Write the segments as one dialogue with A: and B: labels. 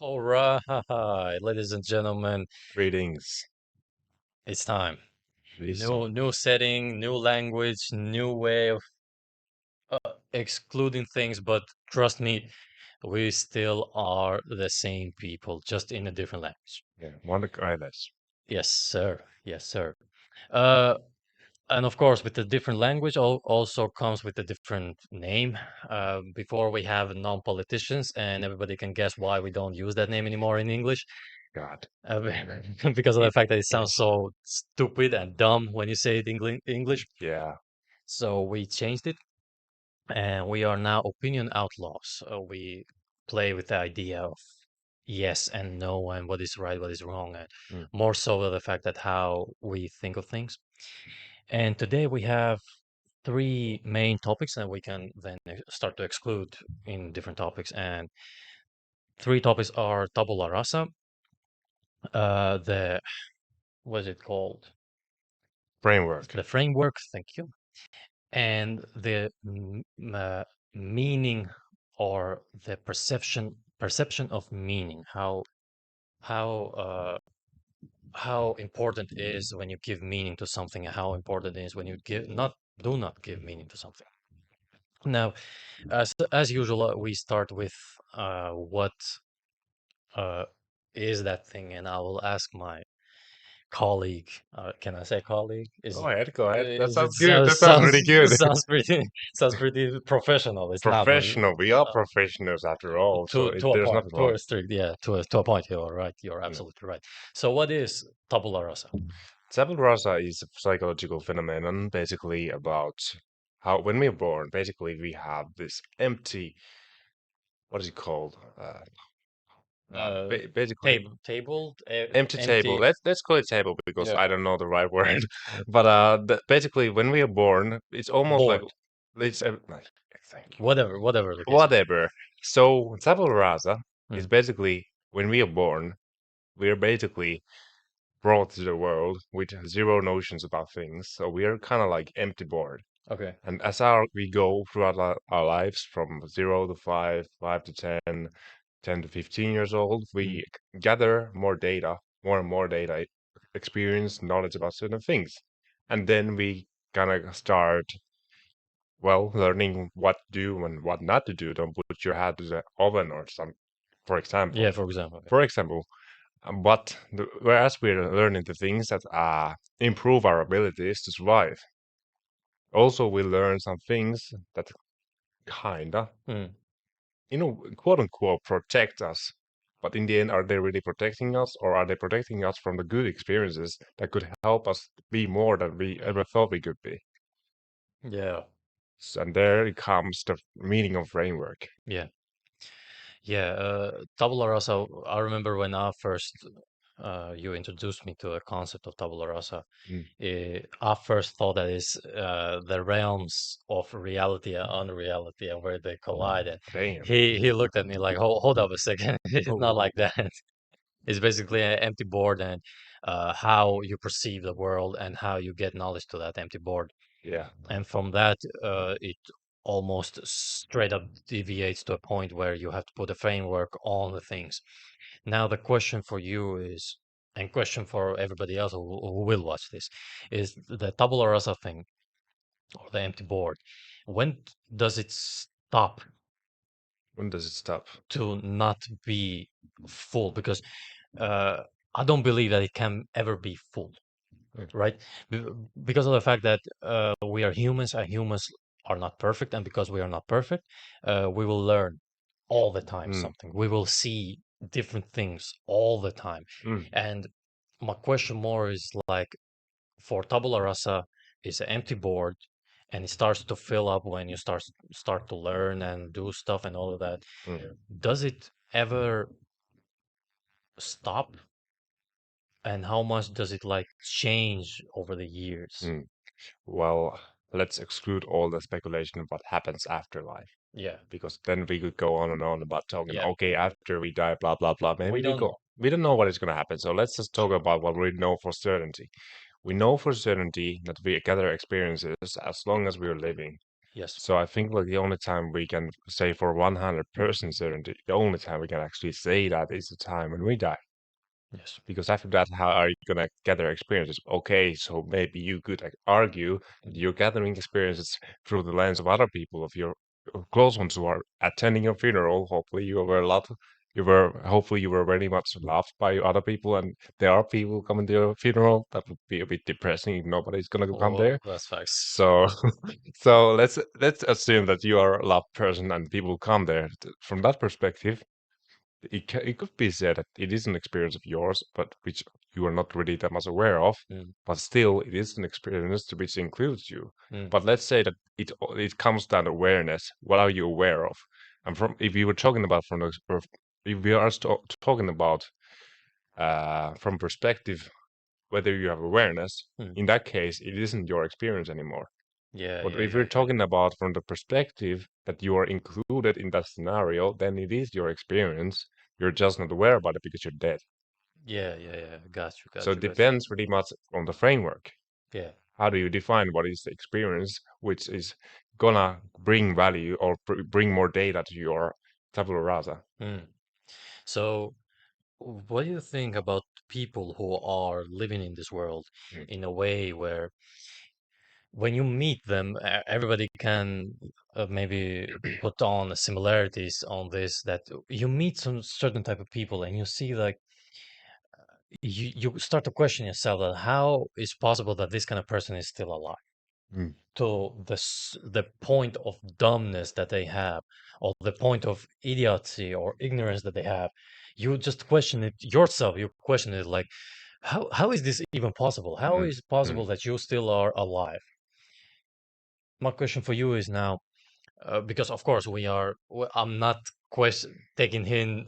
A: All right, ladies and gentlemen,
B: Greetings.
A: it's time.
B: Listen.
A: New setting, new language, new way of excluding things, but trust me, we still are the same people, just in a different language.
B: Yeah, one eyelash.
A: Yes, sir. Yes, sir. Uh, and of course, with the different language, also comes with a different name. Before we have non-politicians, and everybody can guess why we don't use that name anymore in English.
B: God.
A: Uh, because of the
B: It,
A: fact that it sounds so stupid and dumb when you say it in English.
B: yeah.
A: So we changed it, and we are now Opinion Outlaws. We play with the idea of yes and no, and what is right, what is wrong, and
B: Mm.
A: more so the fact that how we think of things. And today we have three main topics, and we can then start to exclude in different topics. And three topics are tabula rasa, the what is it called?
B: Framework.
A: The framework. Thank you. And the meaning or the perception of meaning, how uh, how important it is when you give meaning to something, and how important it is when you give not do not give meaning to something. Now, as usual, we start with what uh, is that thing, and I will ask my colleague. Can I say colleague?
B: Go ahead. That
A: Is it
B: sounds good. That sounds really good.
A: sounds pretty sounds pretty professional. It's not
B: Professional. We are professionals after all, so
A: to a
B: there's
A: point,
B: nothing
A: to
B: wrong.
A: a strict, yeah, to a point. You're right. You're
B: No.
A: absolutely right. So, what is tabula rasa?
B: Tabula rasa is a psychological phenomenon basically about how when we're born, basically we have this empty, what is it called?
A: Uh,
B: Basically
A: table,
B: empty table.
A: empty.
B: Let's call it table because
A: Yeah,
B: I don't know the right word. But basically, when we are born, it's almost like
A: board,
B: it's thank you.
A: whatever the case.
B: Whatever. So tabula rasa is
A: Mm,
B: basically when we are born, we are basically brought to the world with zero notions about things. So we are kind of like empty board.
A: okay.
B: And as we go throughout our lives from 0 to 5, 5 to 10, 10 to 15 years old,
A: Mm,
B: we gather more data, more and more data, experience, knowledge about certain things. And then we kind of start, well, learning what to do and what not to do. Don't put your hand to the oven or some, for example.
A: yeah, for example.
B: For example, but whereas we're learning the things that improve our abilities to survive, also we learn some things that kinda,
A: Mm,
B: quote unquote, protect us. But in the end, are they really protecting us, or are they protecting us from the good experiences that could help us be more than we ever thought we could be?
A: yeah,
B: And there it comes the meaning of framework.
A: yeah. Yeah, tabula rasa. I remember when I first you introduced me to the concept of tabula rasa.
B: Mm,
A: I first thought that is the realms of reality and unreality and where they collide. And
B: damn.
A: he looked at me like, hold up a second, it's not
B: Oh,
A: like that. It's basically an empty board and how you perceive the world and how you get knowledge to that empty board.
B: yeah.
A: And from that, it almost straight up deviates to a point where you have to put a framework on the things. Now, the question for you is, and question for everybody else who will watch this, is the tabula rasa thing or the empty board. When does it stop
B: When does it stop?
A: to not be full? Because uh, I don't believe that it can ever be full,
B: Mm,
A: right? Be- Because of the fact that we are humans and humans are not perfect, and because we are not perfect, we will learn all the time
B: mm,
A: something. We will see different things all the time.
B: mm.
A: And my question more is like for tabula rasa is an empty board and it starts to fill up when you start to learn and do stuff and all of that.
B: Mm.
A: Does it ever stop? And how much does it like change over the years?
B: Mm. Well, let's exclude all the speculation of what happens after life,
A: Yeah,
B: because then we could go on and on about talking,
A: yeah.
B: okay, after we die, blah, blah, blah.
A: We
B: Maybe we
A: don't
B: go,
A: know.
B: we don't know what is going to happen. So let's just talk about what we know for certainty. We know for certainty that we gather experiences as long as we're living.
A: Yes.
B: So I think like the only time we can say for 100% certainty, the only time we can actually say that is the time when we die.
A: Yes.
B: Because after that, how are you gonna gather experiences? Okay, so maybe you could like, argue that you're gathering experiences through the lens of other people, of your close ones who are attending your funeral. Hopefully, hopefully you were very much loved by other people, and there are people coming to your funeral. That would be a bit depressing if nobody's gonna come
A: Oh,
B: there.
A: that's facts.
B: So, so let's assume that you are a loved person and people come there. From that perspective, it could be said that it is an experience of yours, but which you are not really that much aware of.
A: Mm,
B: But still, it is an experience to which includes you.
A: mm,
B: But let's say that it comes down to awareness. What are you aware of? And from if you were talking about if we are talking about from perspective whether you have awareness,
A: mm.
B: in that case, it isn't your experience anymore.
A: Yeah,
B: But
A: yeah,
B: if
A: yeah,
B: we're
A: yeah.
B: talking about from the perspective that you are included in that scenario, then it is your experience. You're just not aware about it because you're dead.
A: Yeah, yeah, yeah. Got you,
B: So
A: got
B: it
A: you, got you.
B: depends pretty much on the framework.
A: Yeah.
B: How do you define what is the experience which is gonna bring value or bring more data to your tabula rasa?
A: Mm. So, what do you think about people who are living in this world
B: Mm,
A: in a way where when you meet them, everybody can maybe put on similarities on this, that you meet some certain type of people and you see like you start to question yourself that how is possible that this kind of person is still alive,
B: mm,
A: to the point of dumbness that they have, or the point of idiocy or ignorance that they have. You just question it yourself. You question it like, how is this even possible? How
B: mm,
A: is it possible
B: mm.
A: that you still are alive? My question for you is now, because of course I'm not taking him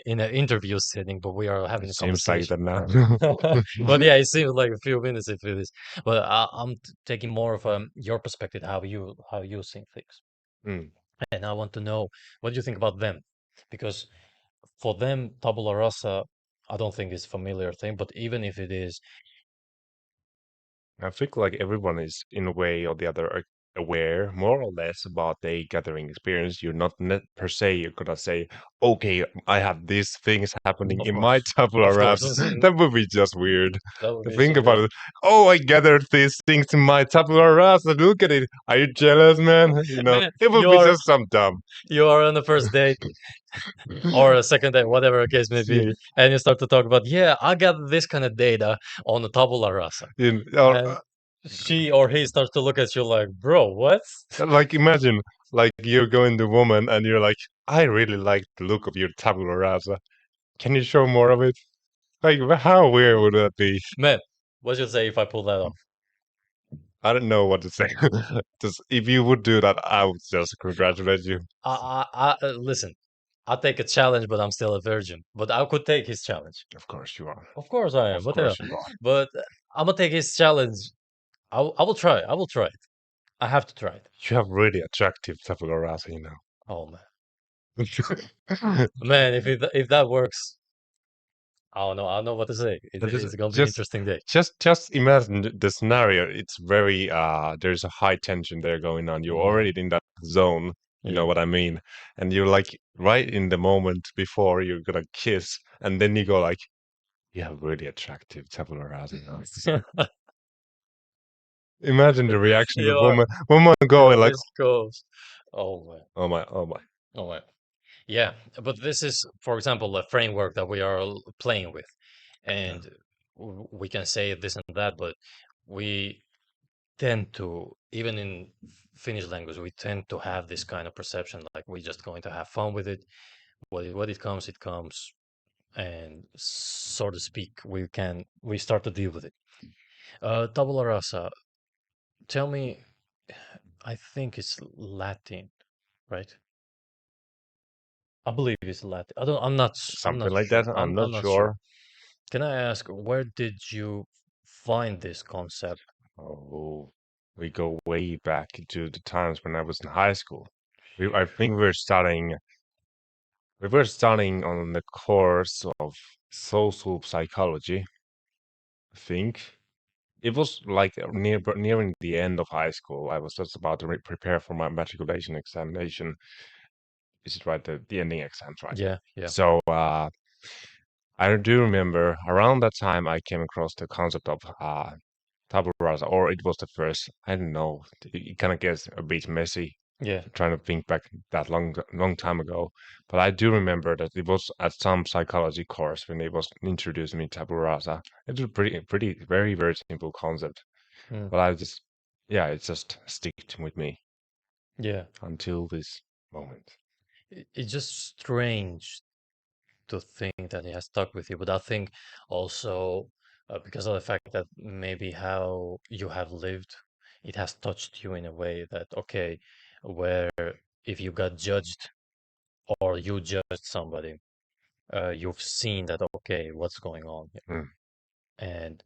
A: in an interview setting, but we are
B: It
A: having a
B: seems like
A: conversation.
B: that now.
A: But yeah, it seems like a few minutes into this. But I'm taking more of your perspective, how you see things,
B: Mm.
A: and I want to know what do you think about them, because for them, tabula rasa, I don't think is a familiar thing, but even if it is,
B: I think like everyone is in a way or the other aware more or less about the gathering experience. You're not per se you're gonna say, okay, I have these things happening
A: of
B: in my
A: course,
B: tabula
A: of course,
B: rasa. That would be just weird.
A: that would
B: To
A: be
B: think
A: so
B: about
A: dumb.
B: it. Oh, I gathered these things in my tabula rasa. Look at it. Are you jealous, man?
A: Man,
B: It would be just some dumb.
A: you are on the first date or a second date, whatever the case may be,
B: Yeah,
A: and you start to talk about, yeah, I got this kind of data on the tabula rasa,
B: or,
A: and she or he starts to look at you like, bro, what?
B: like imagine like you're going to woman and you're like, I really like the look of your tabula rasa. Can you show more of it? Like, how weird would that be?
A: Man, what you say if I pull that off?
B: I don't know what to say. Just if you would do that, I would just congratulate you.
A: Listen, I'll take a challenge, but I'm still a virgin. But I could take his challenge.
B: Of course you are.
A: Of course I am.
B: Of
A: What the hell?
B: course you are.
A: But I'm gonna take his challenge. I will try. I will try it. I have to try it.
B: You have really attractive tabula rasa, you know.
A: Oh man, man, if that works, I don't know. I don't know what to say.
B: That is
A: It's gonna be an
B: just
A: interesting day.
B: just imagine the scenario. It's very there's a high tension there going on. You're
A: Yeah,
B: already in that zone, you know
A: yeah.
B: what I mean? And you're like right in the moment before you're gonna kiss, and then you go like, you have really attractive tabula rasa, you know. Imagine the reaction of
A: Your
B: woman
A: your
B: going like,
A: West Coast. Oh man.
B: oh my, oh my.
A: Oh man. Yeah, but this is, for example, a framework that we are playing with,
B: Yeah.
A: and we can say this and that, but we tend to, even in Finnish language, we tend to have this kind of perception, like we're just going to have fun with it. What it comes, it comes, and so to speak, we start to deal with it. Tabula rasa. Tell me, I think it's Latin, right? I believe it's Latin. I don't. I'm
B: Something
A: not
B: like
A: sure.
B: that. I'm
A: I'm
B: not
A: not sure.
B: sure.
A: Can I ask, where did you find this concept?
B: Oh, we go way back to the times when I was in high school. I think we were studying on the course of social psychology, I think. it was like nearing the end of high school. I was just about to prepare for my matriculation examination. Is it right? The ending exams, right?
A: Yeah, yeah,
B: So I do remember around that time I came across the concept of tabula rasa, or it was the first. I don't know. It kind of gets a bit messy
A: yeah.
B: trying to think back that long time ago. But I do remember that it was at some psychology course when it was introduced me tabula rasa. It was pretty, very simple concept.
A: Mm,
B: But I just, yeah, it just sticked with me
A: yeah.
B: until this moment.
A: It's just strange to think that it has stuck with you, but I think also because of the fact that maybe how you have lived, it has touched you in a way that, okay, where if you got judged or you judged somebody, you've seen that, okay, what's going on here.
B: Mm,
A: And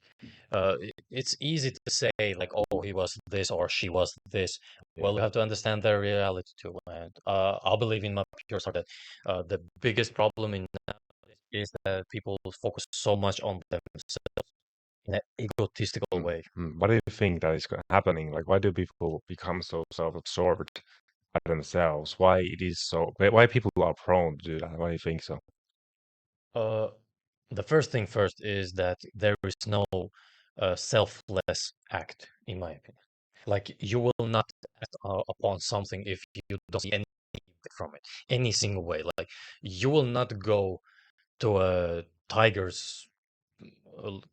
A: it's easy to say, like, oh, he was this or she was this.
B: yeah.
A: Well, we have to understand their reality too. And I believe in my pure heart that the biggest problem in is that people focus so much on themselves in an egotistical
B: Mm,
A: way.
B: mm. What do you think that is happening? Like, why do people become so self-absorbed by themselves? Why it is so? Why people are prone to do that? Why do you think so?
A: Uh, the first thing first is that there is no selfless act, in my opinion. Like you will not act upon something if you don't see any from it, any single way. Like you will not go to a tiger's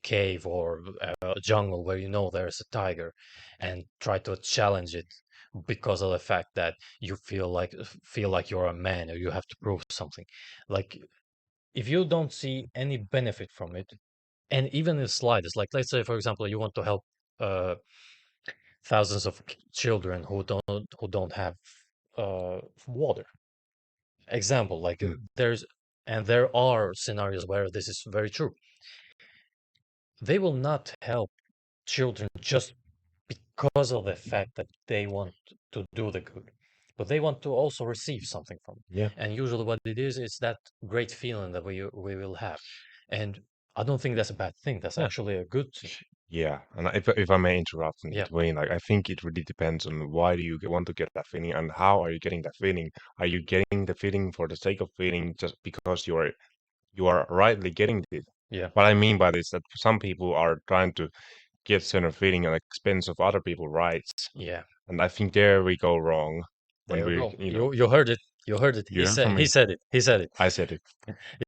A: cave or a jungle where you know there's a tiger and try to challenge it because of the fact that you feel like you're a man or you have to prove something. Like if you don't see any benefit from it, and even the slightest, like let's say for example you want to help uh thousands of children who don't have water. Example, like
B: Mm,
A: there are scenarios where this is very true. They will not help children just because of the fact that they want to do the good, but they want to also receive something from it.
B: yeah,
A: And usually, what it is that great feeling that we will have. And I don't think that's a bad thing. That's
B: yeah.
A: actually a good thing.
B: Yeah, and if I may interrupt in
A: Yeah,
B: between, like I think it really depends on why do you want to get that feeling and how are you getting that feeling? Are you getting the feeling for the sake of feeling just because you are rightly getting it?
A: yeah,
B: What I mean by this that some people are trying to get certain feeling at the expense of other people's rights,
A: yeah.
B: and I think there we go wrong when
A: There we
B: we,
A: go. You heard it. You heard it.
B: you
A: He
B: heard
A: said
B: from
A: he
B: me.
A: said it. He said it.
B: I said it.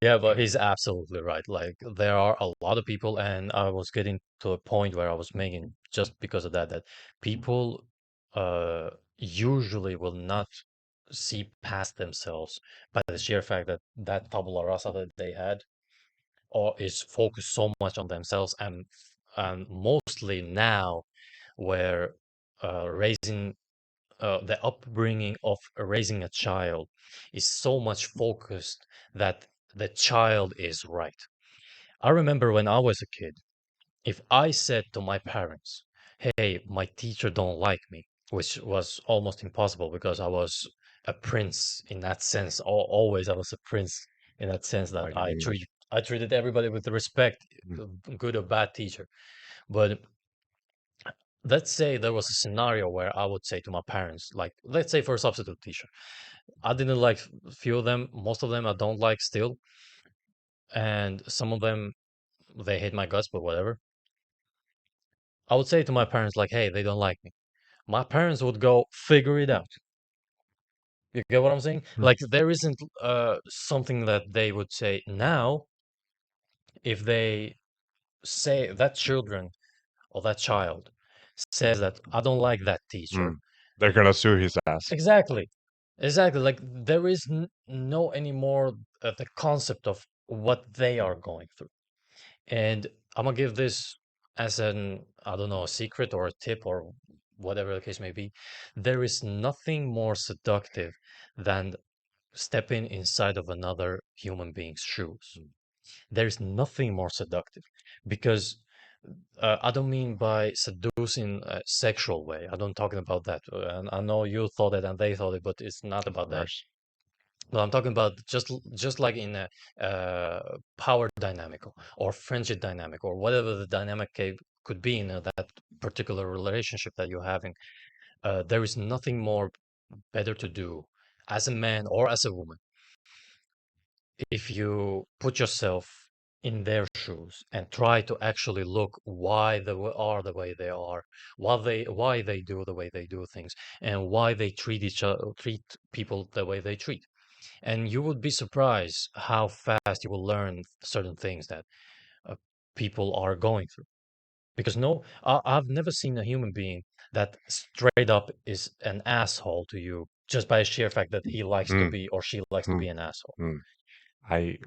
A: Yeah, but he's absolutely right. Like there are a lot of people, and I was getting to a point where I was making just because of that people uh usually will not see past themselves by the sheer fact that that tabula rasa that they had or is focused so much on themselves and mostly now where raising the upbringing of raising a child is so much focused that the child is right. I remember when I was a kid, if I said to my parents, "Hey, my teacher don't like me," which was almost impossible because I was a prince in that sense. Always, I was a prince in that sense that
B: Like, you know,
A: I treated everybody with respect,
B: mm,
A: good or bad teacher. But let's say there was a scenario where I would say to my parents, like, let's say for a substitute teacher, I didn't like few of them, most of them I don't like still, and some of them they hate my guts, but whatever. I would say to my parents, like, hey, they don't like me. My parents would go figure it out. You get what I'm saying?
B: mm,
A: Like, there isn't something that they would say now if they say that children or that child says that I don't like that teacher.
B: mm. They're gonna sue his ass.
A: Exactly. Exactly. Like there is no anymore the concept of what they are going through. And I'm gonna give this as an, I don't know, a secret or a tip or whatever the case may be. There is nothing more seductive than stepping inside of another human being's shoes.
B: Mm,
A: There's nothing more seductive because I don't mean by seducing a sexual way. I don't talking about that. And I know you thought it and they thought it, but it's not
B: of
A: about that.
B: course.
A: Well, I'm talking about just like in a power dynamic or friendship dynamic or whatever the dynamic could be in that particular relationship that you're having, there is nothing more better to do as a man or as a woman if you put yourself in their shoes and try to actually look why they are the way they are, why they do the way they do things, and why they treat people the way they treat. And you would be surprised how fast you will learn certain things that uh, people are going through. Because no, I've never seen a human being that straight up is an asshole to you just by a sheer fact that he likes to
B: Mm,
A: be or she likes to
B: mm,
A: be an asshole.
B: mm. I,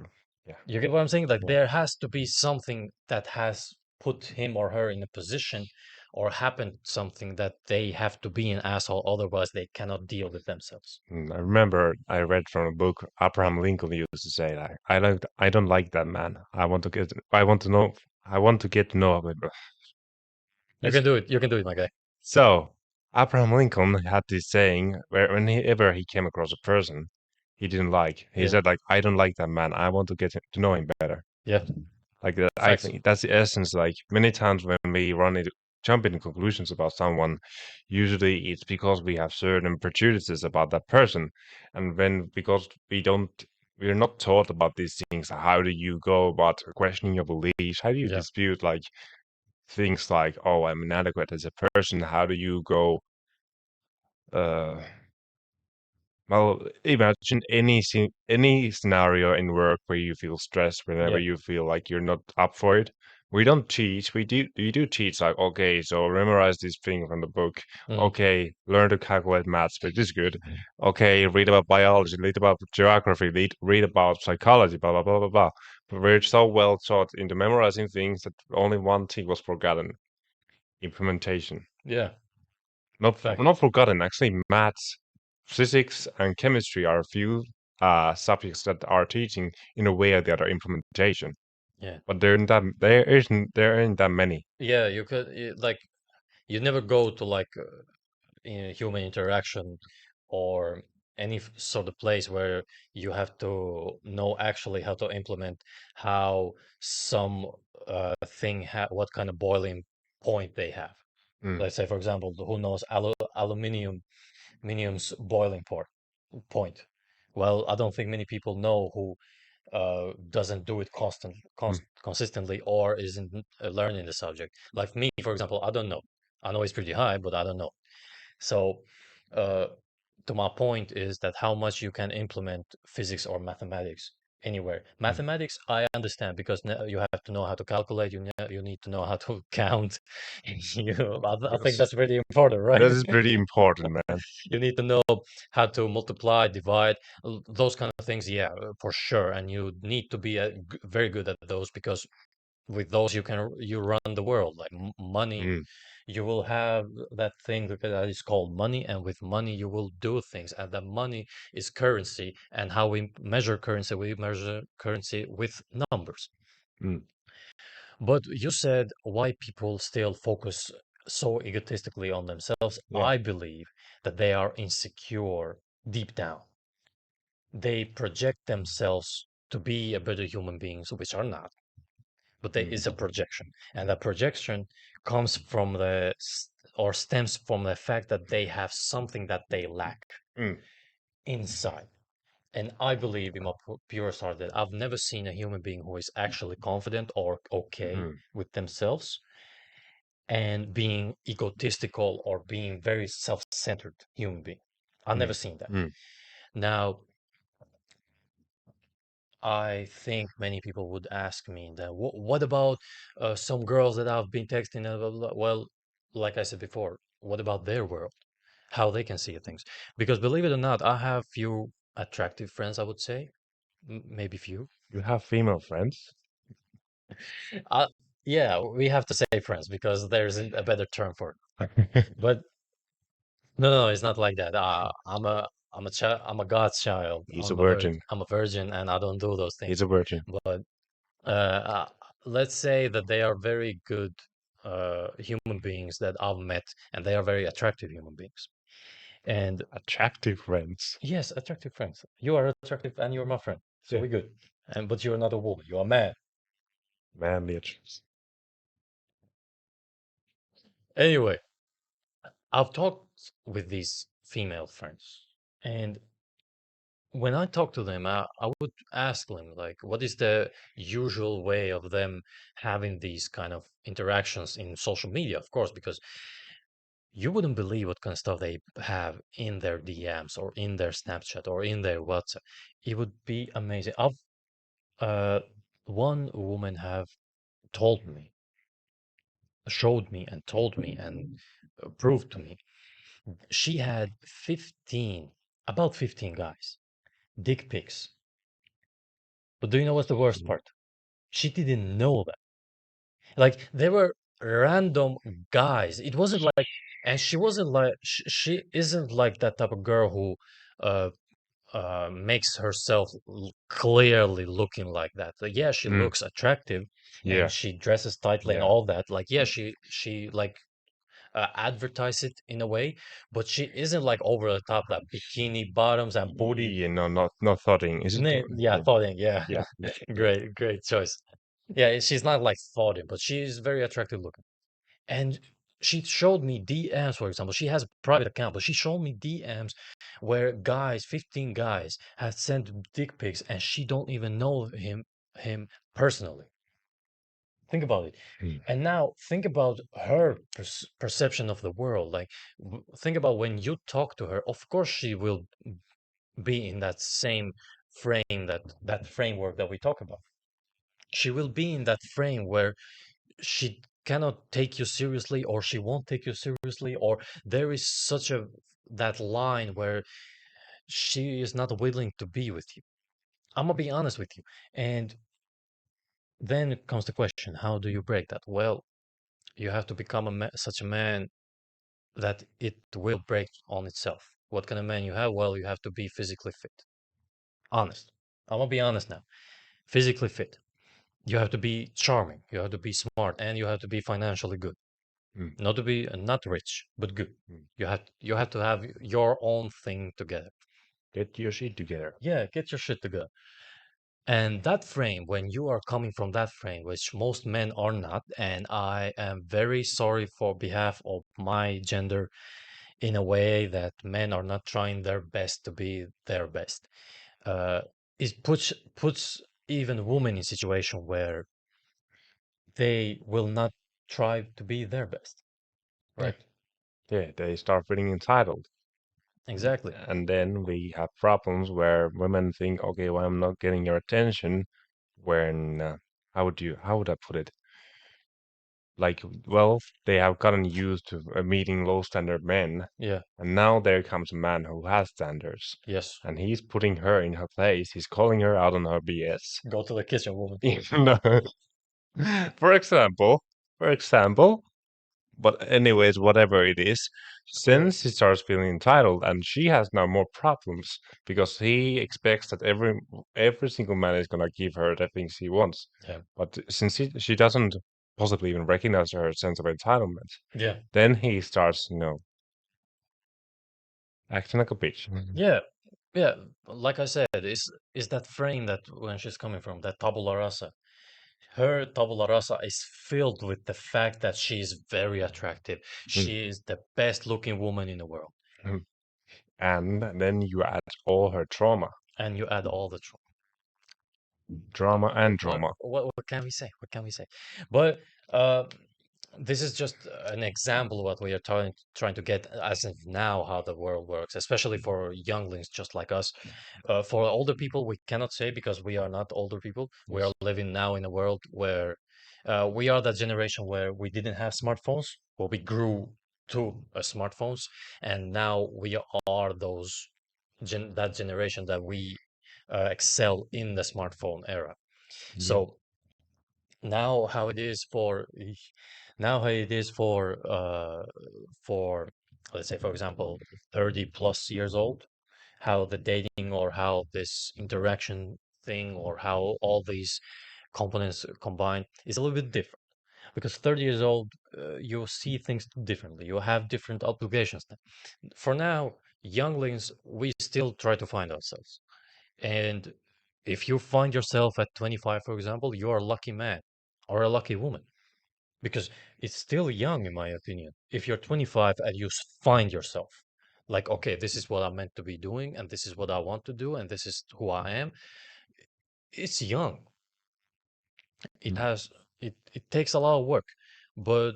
B: yeah,
A: You get what I'm saying? Like
B: yeah.
A: there has to be something that has put him or her in a position or happened something that they have to be an asshole, otherwise they cannot deal with themselves.
B: I remember I read from a book Abraham Lincoln used to say like, I don't like that man. I want to know, I want to get to know him.
A: You
B: It's,
A: can do it. You can do it, my guy.
B: so Abraham Lincoln had this saying where whenever he came across a person he didn't like, he
A: Yeah.
B: said like, I don't like that man. I want to get to know him better.
A: Yeah.
B: Like that, I
A: Facts.
B: think that's the essence. Like many times when we jump into conclusions about someone, usually it's because we have certain prejudices about that person, and when because we're not taught about these things. How do you go about questioning your beliefs? How do you
A: Yeah.
B: dispute like things like, oh, I'm inadequate as a person? How do you go? Uh, Well, imagine any scenario in work where you feel stressed, whenever
A: Yeah.
B: you feel like you're not up for it. We don't teach. We do teach like, okay, so memorize this thing from the book.
A: Mm.
B: Okay, learn to calculate maths, but this is good. Okay, read about biology, read about geography, read about psychology, blah blah blah blah blah. But we're so well taught into memorizing things that only one thing was forgotten: implementation.
A: Yeah. Fact.
B: Not forgotten. Actually, maths, physics, and chemistry are a few subjects that are teaching in a way or the other implementation.
A: Yeah.
B: But there ain't that many.
A: Yeah. You could like you never go to like in human interaction or any sort of place where you have to know actually how to implement how some thing what kind of boiling point they have.
B: Mm,
A: Let's say, for example, who knows aluminium's boiling point. Well, I don't think many people know who doesn't do it
B: mm,
A: consistently or isn't learning the subject. Like me, for example, I don't know. I know it's pretty high, but I don't know. So, uh, to my point is that how much you can implement physics or mathematics anywhere.
B: mm.
A: Mathematics, I understand because you have to know how to calculate. You need to know how to count. I think
B: Yes,
A: that's pretty important, right?
B: that is pretty important, man.
A: You need to know how to multiply, divide, those kind of things. Yeah, for sure. And you need to be very good at those because with those you run the world. Like money,
B: Mm,
A: you will have that thing that is called money, and with money you will do things, and that money is currency. And how we measure currency with numbers.
B: mm,
A: But you said why people still focus so egotistically on themselves.
B: yeah.
A: I believe that they are insecure deep down. They project themselves to be a better human beings, which are not, but they
B: Mm,
A: is a projection. And that projection comes from or stems from the fact that they have something that they lack
B: mm,
A: inside. And I believe in my purest heart that I've never seen a human being who is actually confident or okay
B: mm,
A: with themselves and being egotistical or being very self-centered human being. I've
B: mm,
A: never seen that.
B: mm.
A: Now, I think many people would ask me that what about some girls that I've been texting and blah, blah, blah. Well, like I said before, what about their world? How they can see things? Because believe it or not, I have few attractive friends, I would say, maybe few.
B: You have female friends?
A: Uh, yeah, we have to say friends because there isn't a better term for it. But no, it's not like that. I'm a God's child.
B: He's a virgin.
A: I'm a virgin, and I don't do those
B: He's
A: things.
B: a virgin.
A: But let's say that they are very good human beings that I've met, and they are very attractive human beings. And
B: Attractive friends.
A: yes, attractive friends. You are attractive, and you're my friend, so
B: Yeah.
A: we're good. And but you're not a woman. You're a man.
B: Manly attractive.
A: Anyway, I've talked with these female friends, and when I talk to them, I would ask them, like, what is the usual way of them having these kind of interactions in social media, of course, because you wouldn't believe what kind of stuff they have in their DMs or in their Snapchat or in their WhatsApp. It would be amazing. I've uh, one woman have told me, showed me, and told me, and proved to me she had 15, about 15 guys, dick pics. But do you know what's the worst
B: Mm.
A: part? She didn't know that. Like they were random guys. It wasn't like, and she wasn't like, she isn't like that type of girl who uh makes herself clearly looking like that. Like, yeah, she
B: Mm.
A: looks attractive and
B: Yeah,
A: she dresses tightly and
B: yeah.
A: all that. Like, yeah, she like advertise it in a way, but she isn't like over the top, that bikini bottoms and booty.
B: Yeah, no, not thoughting. Is it?
A: Yeah,
B: Yeah,
A: thoughting. Yeah,
B: yeah, yeah.
A: great choice. Yeah, she's not like thoughting, but she's very attractive looking. And she showed me DMs, for example. She has a private account, but she showed me DMs where guys, 15 guys, had sent dick pics, and she don't even know him personally. Think about it.
B: Mm.
A: And now think about her perception of the world. Like, think about when you talk to her. Of course, she will be in that same frame, that framework that we talk about. She will be in that frame where she cannot take you seriously, or she won't take you seriously, or there is such a that line where she is not willing to be with you. I'm gonna be honest with you. And then comes the question, how do you break that? Well, you have to become such a man that it will break on itself. What kind of man you have? Well, you have to be physically fit. Honest. I'm gonna be honest now. Physically fit. You have to be charming. You have to be smart, and you have to be financially good.
B: Mm.
A: Not to be not rich, but good.
B: Mm.
A: You have to have your own thing together.
B: Get your shit together.
A: Yeah, get your shit together. And that frame, when you are coming from that frame, which most men are not, and I am very sorry for behalf of my gender in a way that men are not trying their best to be their best. Uh, it puts even women in situation where they will not try to be their best,
B: Yeah,
A: right?
B: yeah. They start feeling entitled,
A: Exactly.
B: and then we have problems where women think, okay, well, I'm not getting your attention. When how would I put it? Like, well, they have gotten used to meeting low standard men,
A: Yeah.
B: and now there comes a man who has standards,
A: Yes.
B: and he's putting her in her place. He's calling her out on her BS.
A: Go to the kitchen, woman.
B: No. For example, for example, but anyways, whatever it is,
A: Yeah.
B: since he starts feeling entitled, and she has now more problems because he expects that every single man is gonna give her the things he wants.
A: Yeah.
B: But since she doesn't possibly even recognize her sense of entitlement,
A: Yeah.
B: then he starts, acting like a bitch.
A: Yeah. Yeah. Like I said, is that frame that when she's coming from, that tabula rasa. Her tabula rasa is filled with the fact that she is very attractive.
B: Mm.
A: She is the best looking woman in the world.
B: Mm. And then you add all her trauma,
A: And you add all the
B: drama and
A: what
B: drama.
A: what can we say? What can we say? But uh, this is just an example of what we are trying to get as of now how the world works, especially for younglings just like us. For older people, we cannot say because we are not older people. We are
B: Yes.
A: living now in a world where we are that generation where we didn't have smartphones, but we grew to smartphones, and now we are those that generation that we excel in the smartphone era.
B: Yeah.
A: So now how it is for now how it is for let's say for example 30 plus years old, how the dating or how this interaction thing or how all these components combine is a little bit different because 30 years old, you see things differently, you have different obligations now. For now, younglings, we still try to find ourselves. And if you find yourself at 25, for example, you're a lucky man or a lucky woman. because it's still young, in my opinion. If you're 25 and you find yourself, like, okay, this is what I'm meant to be doing, and this is what I want to do, and this is who I am, it's young. It
B: Mm.
A: has it takes a lot of work, but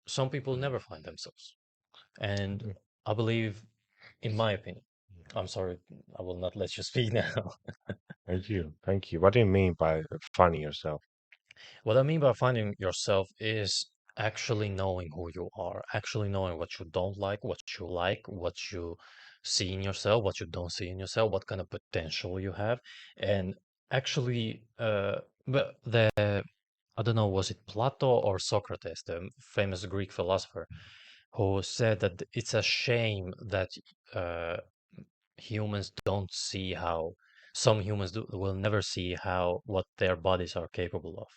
A: some people never find themselves. And
B: Mm.
A: I believe, in my opinion, I'm sorry, I will not let you speak now.
B: Thank you. Thank you. What do you mean by finding yourself?
A: What I mean by finding yourself is actually knowing who you are, actually knowing what you don't like, what you see in yourself, what you don't see in yourself, what kind of potential you have, and actually, but the I don't know, was it Plato or Socrates, the famous Greek philosopher, who said that it's a shame that uh, humans don't see how some humans will never see how what their bodies are capable of.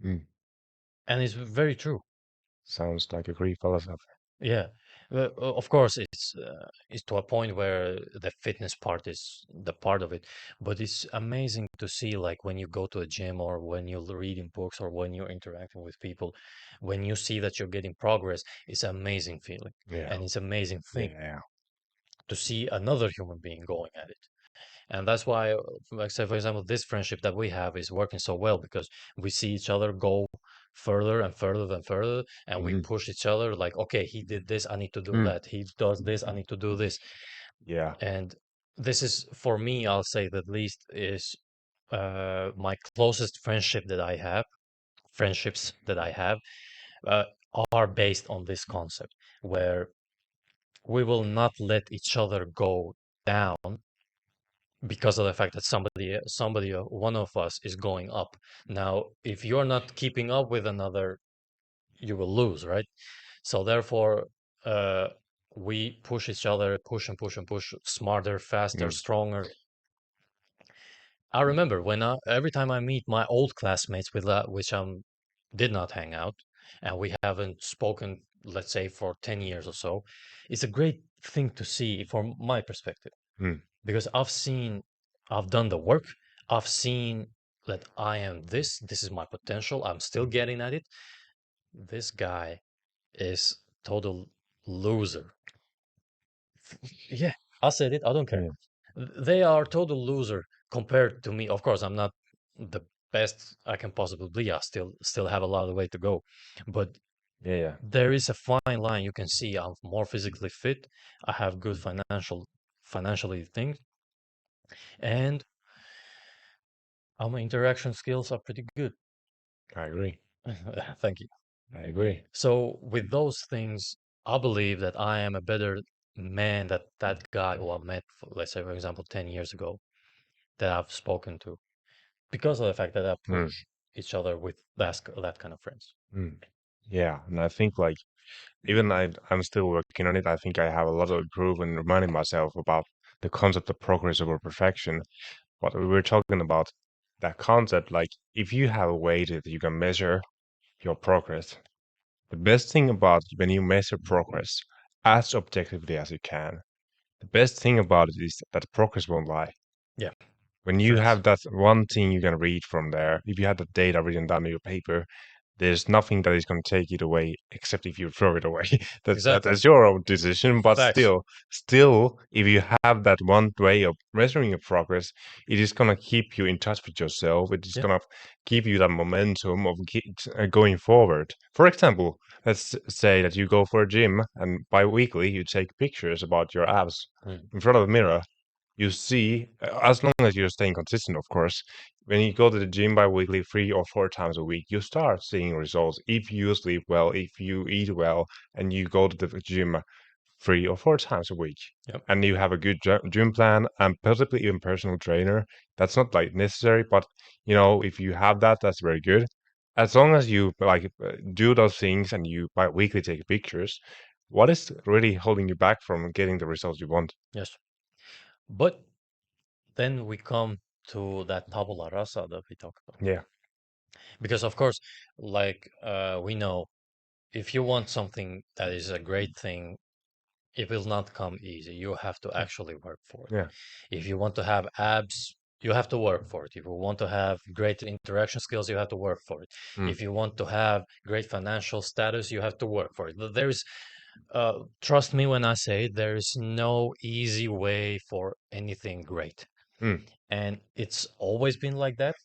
B: Mm.
A: And it's very true.
B: Sounds like a Greek philosopher.
A: Yeah. Of course, it's to a point where the fitness part is the part of it, but it's amazing to see, like, when you go to a gym or when you're reading books or when you're interacting with people, when you see that you're getting progress, it's an amazing feeling,
B: Yeah.
A: and it's an amazing thing
B: Yeah.
A: to see another human being going at it. And that's why, like, say, for example, this friendship that we have is working so well because we see each other go further and further and further, and we
B: Mm.
A: push each other like, okay, he did this, I need to do
B: Mm.
A: that. He does this, I need to do this.
B: Yeah.
A: And this is, for me, I'll say that least is my closest friendships that I have uh, are based on this concept where we will not let each other go down because of the fact that one of us is going up. Now, if you're not keeping up with another, you will lose, right? So therefore, uh, we push each other, push and push and push, smarter, faster,
B: Mm.
A: stronger. I remember every time I meet my old classmates with which did not hang out, and we haven't spoken, let's say, for 10 years or so. It's a great thing to see from my perspective
B: Mm.
A: because I've done the work. I've seen that I am this is my potential. I'm still getting at it. This guy is total loser. Yeah, I said it. I don't care.
B: Yeah.
A: They are total loser compared to me. Of course, I'm not the best I can possibly be. I still have a lot of way to go, but
B: Yeah. Yeah.
A: there is a fine line. You can see I'm more physically fit. I have good financially things, and my interaction skills are pretty good.
B: I agree.
A: Thank you.
B: I agree.
A: So with those things, I believe that I am a better man that that guy who I met, let's say, for example, 10 years ago, that I've spoken to, because of the fact that I
B: Mm.
A: push each other with that kind of friends.
B: Mm. Yeah. And I think like even I'm still working on it. I think I have a lot to improve and reminding myself about the concept of progress over perfection. What we were talking about, that concept, like if you have a way that you can measure your progress, the best thing about when you measure progress as objectively as you can, the best thing about it is that the progress won't lie.
A: Yeah,
B: When you
A: facts.
B: have that one thing you can read from there, if you have the data written down on your paper, there's nothing that is going to take it away except if you throw it away.
A: Exactly.
B: That's your own decision, but
A: Facts.
B: still, if you have that one way of measuring your progress, it is going to keep you in touch with yourself. It is
A: Yeah.
B: going to give you that momentum of going forward. For example, let's say that you go for a gym and bi-weekly you take pictures about your abs
A: Mm.
B: in front of the mirror. You see, as long as you're staying consistent, of course, when you go to the gym bi-weekly 3 or 4 times a week, you start seeing results. If you sleep well, if you eat well, and you go to the gym 3 or 4 times a week,
A: Yep.
B: and you have a good gym plan and possibly even personal trainer, that's not like necessary, but if you have that, that's very good. As long as you like do those things and you bi-weekly take pictures, what is really holding you back from getting the results you want?
A: Yes. But then we come to that tabula rasa that we talked about.
B: Yeah.
A: Because of course, like we know, if you want something that is a great thing, it will not come easy. You have to actually work for it.
B: Yeah.
A: If you want to have abs, you have to work for it. If you want to have great interaction skills, you have to work for it.
B: Mm,
A: If you want to have great financial status, you have to work for it. But there's, trust me when I say there is no easy way for anything great.
B: mm,
A: And it's always been like that.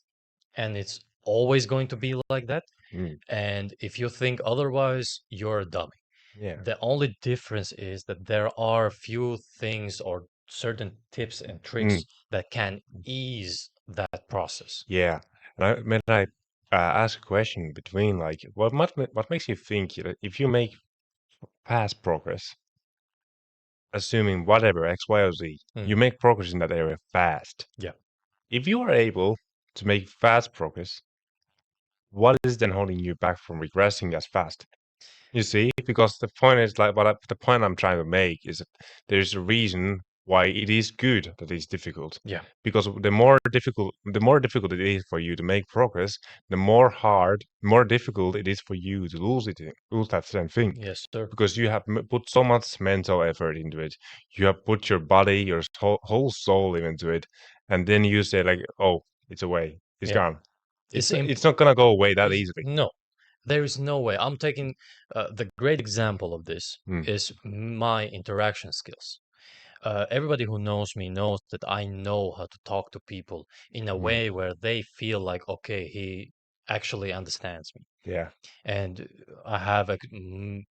A: And it's always going to be like that.
B: mm.
A: And if you think otherwise, you're a dummy.
B: Yeah.
A: The only difference is that there are few things or certain tips and
B: Mm,
A: tricks that can ease that process.
B: yeah. And I ask a question between like what makes you think that if you make fast progress, assuming whatever X, Y, or Z,
A: Mm,
B: you make progress in that area fast.
A: yeah.
B: If you are able to make fast progress, what is then holding you back from regressing as fast? You see, because the point is like the point I'm trying to make is that there's a reason why it is good that it's difficult.
A: Yeah.
B: Because the more difficult it is for you to make progress, more difficult it is for you to lose that same thing.
A: Yes, sir.
B: Because you have put so much mental effort into it, you have put your body, your whole soul into it, and then you say like, "Oh, it's away, it's
A: Yeah.
B: gone."
A: It's
B: It's not gonna go away that
A: is
B: easily.
A: no. There is no way. I'm taking the great example of this
B: Mm,
A: is my interaction skills. Everybody who knows me knows that I know how to talk to people in a
B: mm,
A: way where they feel like, okay, he actually understands me.
B: yeah.
A: And I have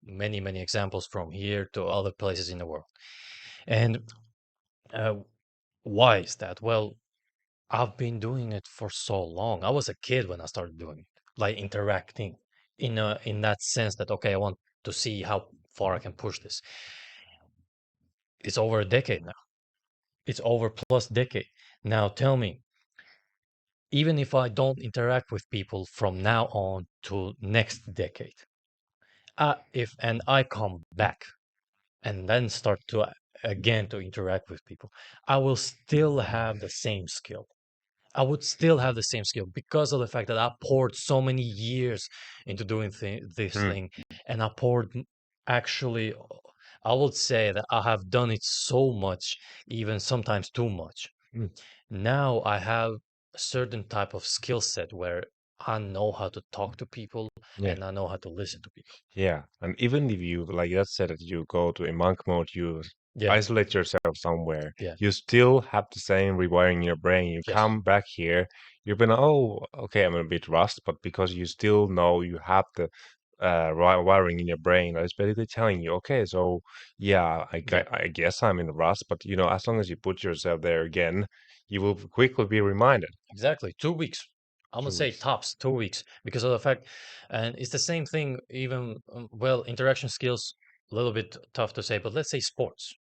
A: many, many examples from here to other places in the world. And uh, why is that? Well, I've been doing it for so long. I was a kid when I started doing it, like interacting in that sense that okay, I want to see how far I can push this. It's over a decade now. It's over plus decade. Now tell me, even if I don't interact with people from now on to next decade, if and I come back and then start to again to interact with people, I will still have the same skill. I would still have the same skill because of the fact that I poured so many years into doing this
B: Mm,
A: thing, and I poured actually. I would say that I have done it so much, even sometimes too much.
B: mm.
A: Now I have a certain type of skill set where I know how to talk to people
B: Yeah.
A: and I know how to listen to people.
B: Yeah, and even if you like that said that you go to a monk mode, you
A: Yeah,
B: isolate yourself somewhere,
A: yeah,
B: you still have the same rewiring in your brain. You
A: yes,
B: come back here, you've been, oh, okay, I'm a bit rust, but because you still know you have the wiring in your brain, that is basically telling you, okay, so yeah,
A: yeah,
B: I guess I'm in rust, but you know, as long as you put yourself there again, you will quickly be reminded.
A: exactly. 2 weeks. I'm gonna
B: 2 weeks.
A: say tops 2 weeks because of the fact, and it's the same thing. Even well, interaction skills a little bit tough to say, but let's say sports.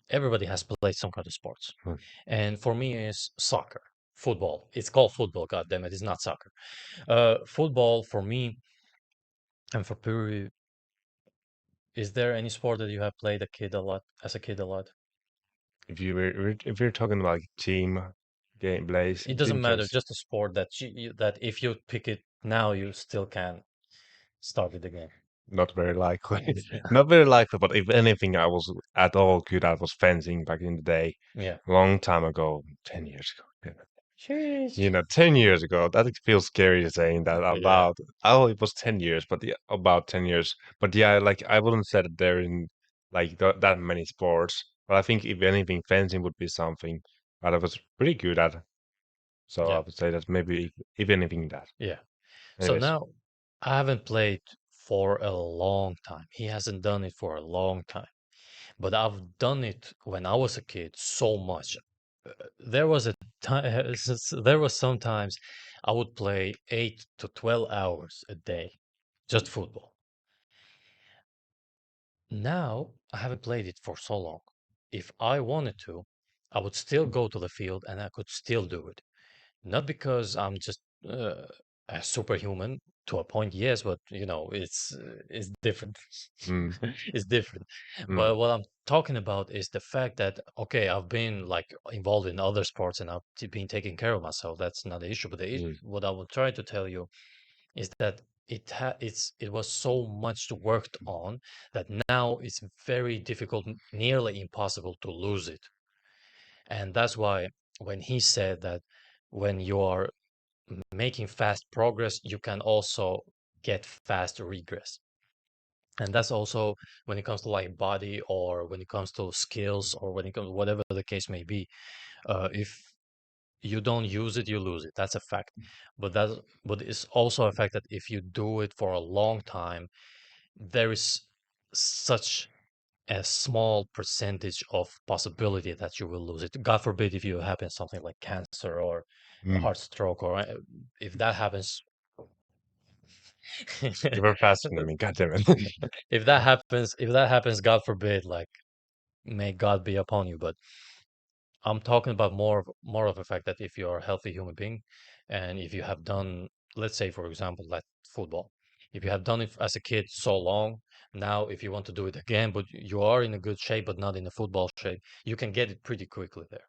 A: Everybody has played some kind of sports,
B: Hmm.
A: and for me, it's soccer, football. It's called football. God damn it, it's not soccer. Football for me and for Puri. Is there any sport that you have played a kid a lot as a kid a lot?
B: If you're talking about team gameplays,
A: It
B: team
A: doesn't matter,
B: choice.
A: just a sport that that if you pick it now, you still can start it again.
B: Not very likely. Not very likely, but if anything, I was at all good at was fencing back in the day,
A: Yeah.
B: long time ago, 10 years ago.
A: Sheesh.
B: You know, 10 years ago, that feels scary saying that out
A: Yeah.
B: loud. Oh, it was 10 years, but yeah, about 10 years. But yeah, like I wouldn't say that there in like that many sports. But I think if anything, fencing would be something that I was pretty good at. So I
A: Yeah.
B: would say that maybe if anything that.
A: Yeah. So
B: Anyways.
A: now I haven't played for a long time. He hasn't done it for a long time. But I've done it when I was a kid so much. There was a time, there was sometimes I would play 8 to 12 hours a day, just football. Now I haven't played it for so long. If I wanted to, I would still go to the field and I could still do it. Not because I'm just a superhuman to a point, yes, but it's different.
B: Mm,
A: It's different.
B: mm,
A: But what I'm talking about is the fact that okay, I've been like involved in other sports and I've been taking care of myself. That's not the issue. But
B: mm,
A: what I will try to tell you is that it was so much worked on that now it's very difficult, nearly impossible to lose it. And that's why when he said that. when you are making fast progress, you can also get fast regress. And that's also when it comes to like body, or when it comes to skills, or when it comes, whatever the case may be. If you don't use it, you lose it. That's a fact. But it's also a fact that if you do it for a long time, there is such a small percentage of possibility that you will lose it. God forbid if you happen something like cancer or a
B: Mm.
A: heart stroke, or if that happens.
B: You were faster than me. God damn it.
A: If that happens, God forbid, like, may God be upon you. But I'm talking about more of a fact that if you're a healthy human being, and if you have done, let's say, for example, like football, if you have done it as a kid so long, now if you want to do it again, but you are in a good shape, but not in a football shape, you can get it pretty quickly there.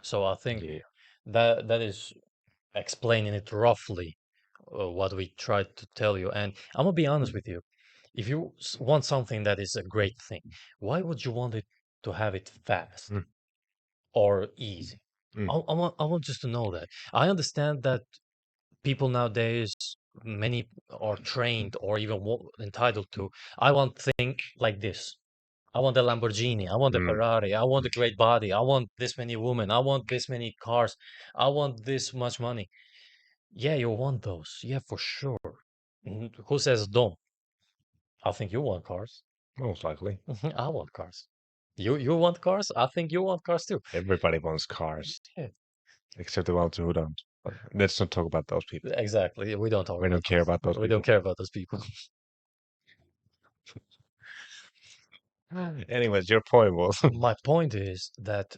A: So I think
B: Yeah.
A: that is explaining it roughly, what we tried to tell you. And I'm gonna be honest with you. If you want something that is a great thing, why would you want it to have it fast
B: Mm.
A: or easy?
B: Mm.
A: I want just to know that. I understand that people nowadays, many are trained or even entitled to. I want thing like this. I want a Lamborghini. I want a
B: Mm.
A: Ferrari. I want a great body. I want this many women. I want this many cars. I want this much money. Yeah, you want those. Yeah, for sure. Who says don't? I think you want cars.
B: Most likely.
A: I want cars. You want cars? I think you want cars too.
B: Everybody wants cars,
A: Yeah,
B: except the ones who don't. But let's not talk about those people.
A: exactly. We don't talk
B: We
A: about
B: don't care
A: those.
B: about those
A: We don't
B: people.
A: care about those people.
B: Anyways, your point was.
A: My point is that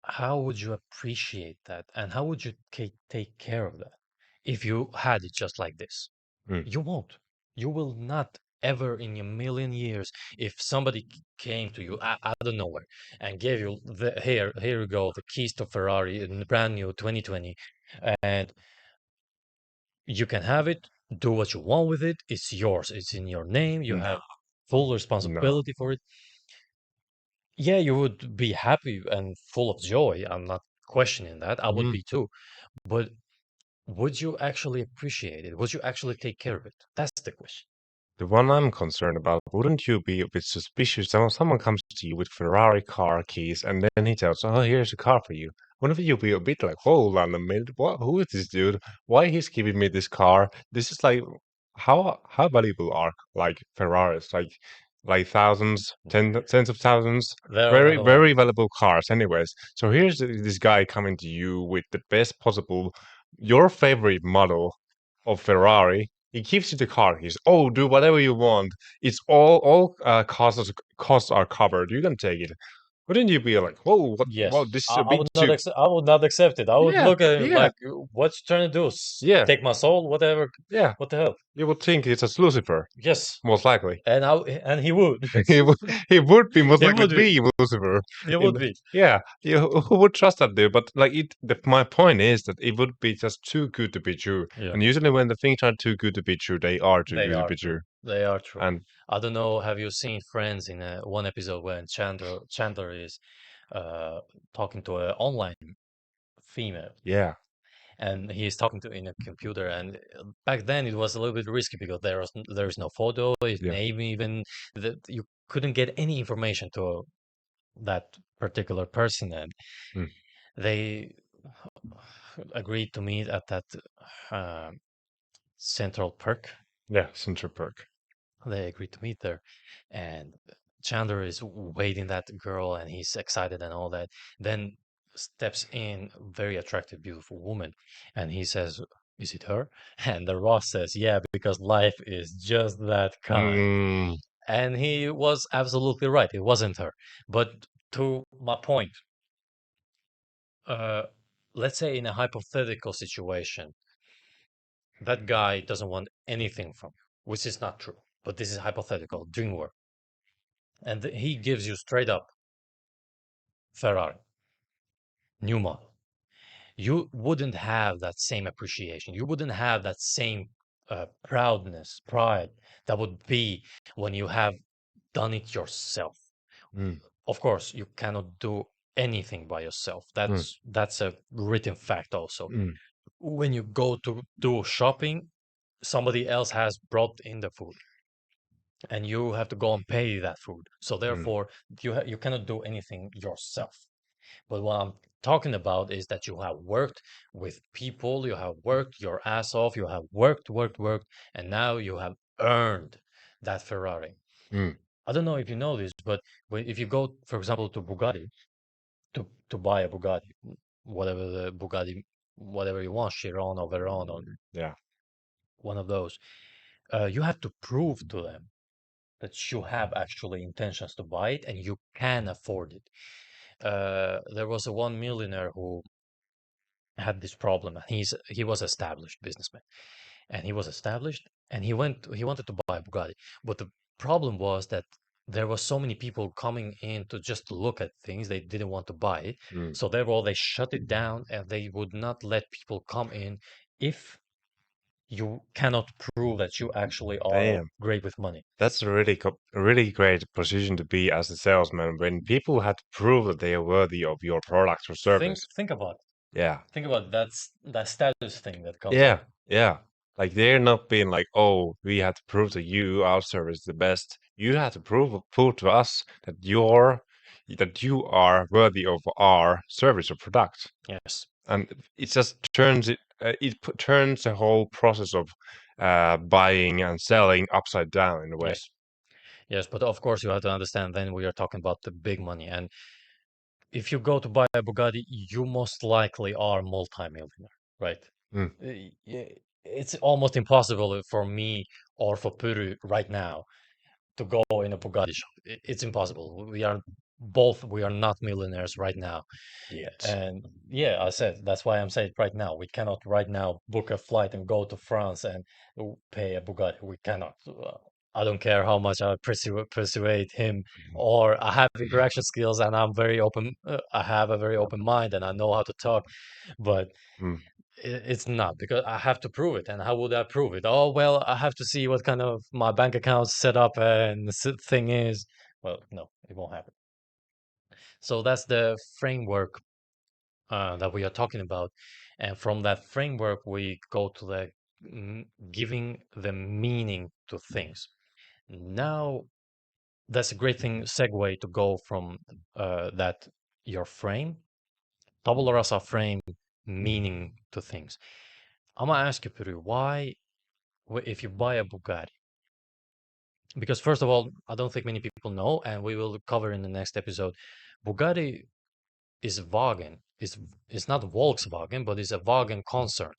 A: how would you appreciate that, and how would you take care of that if you had it just like this?
B: Mm.
A: You won't. You will not ever in a million years. If somebody came to you out of nowhere and gave you here you go, the keys to Ferrari in brand new 2020, and you can have it, do what you want with it. It's yours. It's in your name. You
B: No,
A: have full
B: no.
A: responsibility for it. Yeah, you would be happy and full of joy. I'm not questioning that. I would
B: Mm.
A: be too. But would you actually appreciate it? Would you actually take care of it? That's the question.
B: The one I'm concerned about, wouldn't you be a bit suspicious? Someone comes to you with Ferrari car keys and then he tells, "Oh, here's a car for you." Wouldn't you be a bit like, "Hold on a minute, what? Who is this dude? Why he's giving me this car? This is like, how valuable are like Ferraris? Like thousands, tens of thousands,
A: There,
B: very very valuable cars. Anyways, so here's this guy coming to you with the best possible, your favorite model of Ferrari. He gives you the car. He's, oh, do whatever you want. It's all costs are covered. You can take it. Wouldn't you be like, whoa, what? Wow,
A: yes,
B: this is
A: I,
B: a
A: I
B: bit
A: would not
B: too.
A: accept. I would not accept it. I would
B: Yeah,
A: look at him
B: yeah,
A: like, "What you trying to do?
B: yeah,
A: Take my soul? Whatever?
B: yeah.
A: What the hell?"
B: You would think it's a Lucifer,
A: Yes,
B: most likely.
A: and he would.
B: He would, he would be most
A: He
B: likely
A: would be.
B: be Lucifer.
A: He
B: In
A: would be.
B: yeah, who would trust that dude? But like my point is that it would be just too good to be true.
A: Yeah,
B: And usually when the things are too good to be true, they are too
A: they
B: good to
A: are
B: be
A: true.
B: true.
A: They are true.
B: And
A: I don't know. Have you seen Friends in one episode when Chandler is uh, talking to an online female,
B: yeah,
A: and he's talking to in a computer, and back then it was a little bit risky because there is no photo, his
B: yeah.
A: name, even that you couldn't get any information to that particular person, and
B: Mm.
A: they agreed to meet at that uh, Central Perk.
B: Yeah, Central Perk.
A: They agreed to meet there, and Chandler is waiting that girl, and he's excited and all that. Then steps in a very attractive, beautiful woman, and he says, "Is it her?" And the Ross says, "Yeah, because life is just that kind."
B: Mm,
A: And he was absolutely right. It wasn't her. But to my point, uh, let's say in a hypothetical situation, that guy doesn't want anything from you, which is not true. But this is hypothetical, dream work. And he gives you straight up Ferrari, new model. You wouldn't have that same appreciation. You wouldn't have that same proudness, pride that would be when you have done it yourself.
B: mm,
A: Of course, you cannot do. anything by yourself.
B: mm,
A: That's a written fact also.
B: mm,
A: When you go to do shopping, somebody else has brought in the food and you have to go and pay that food. So
B: mm,
A: therefore, you cannot do anything yourself. But what I'm talking about is that you have worked with people, you have worked your ass off, you have worked, and now you have earned that Ferrari.
B: mm.
A: I don't know if you know this, but if you go, for example, to Bugatti to buy a Bugatti, whatever the Bugatti, whatever you want, Chiron or Veyron or
B: Yeah.
A: one of those, you have to prove to them that you have actually intentions to buy it and you can afford it. There was a one millionaire who had this problem, and he was established businessman, and he was established, and he wanted to buy a Bugatti, but the problem was that there were so many people coming in to just look at things they didn't want to buy it,
B: Mm.
A: so therefore they shut it down and they would not let people come in if you cannot prove that you actually are
B: Damn.
A: great with money.
B: That's a really a really great position to be as a salesman when people have to prove that they are worthy of your product or service.
A: Think about
B: Yeah.
A: that's that status thing that comes in.
B: Yeah. Yeah. Like they're not being like, oh, we have to prove to you our service is the best. You have to prove to us that you are worthy of our service or product.
A: Yes.
B: And it just turns the whole process of buying and selling upside down in a way.
A: Yes. Yes, but of course you have to understand then we are talking about the big money. And if you go to buy a Bugatti, you most likely are multi-millionaire, right?
B: Mm,
A: It's almost impossible for me or for Puru right now to go in a Bugatti shop. It's impossible. We are not millionaires right now.
B: yet.
A: And yeah, I said that's why I'm saying right now. We cannot right now book a flight and go to France and pay a Bugatti. We cannot. I don't care how much I persuade him, or I have interaction skills and I'm very open. I have a very open mind and I know how to talk, but
B: Mm,
A: it's not because I have to prove it. And how would I prove it? Oh well, I have to see what kind of my bank account set up and the thing is. Well, no, it won't happen. So that's the framework that we are talking about. And from that framework, we go to the giving the meaning to things. Now, that's a great thing, segue to go from that your frame, tabula rasa frame, meaning to things. I'm gonna ask you, Peru, why, if you buy a Bugatti, because first of all, I don't think many people know, and we will cover in the next episode, Bugatti is Wagen. Is not Volkswagen, but it's a Wagen concern.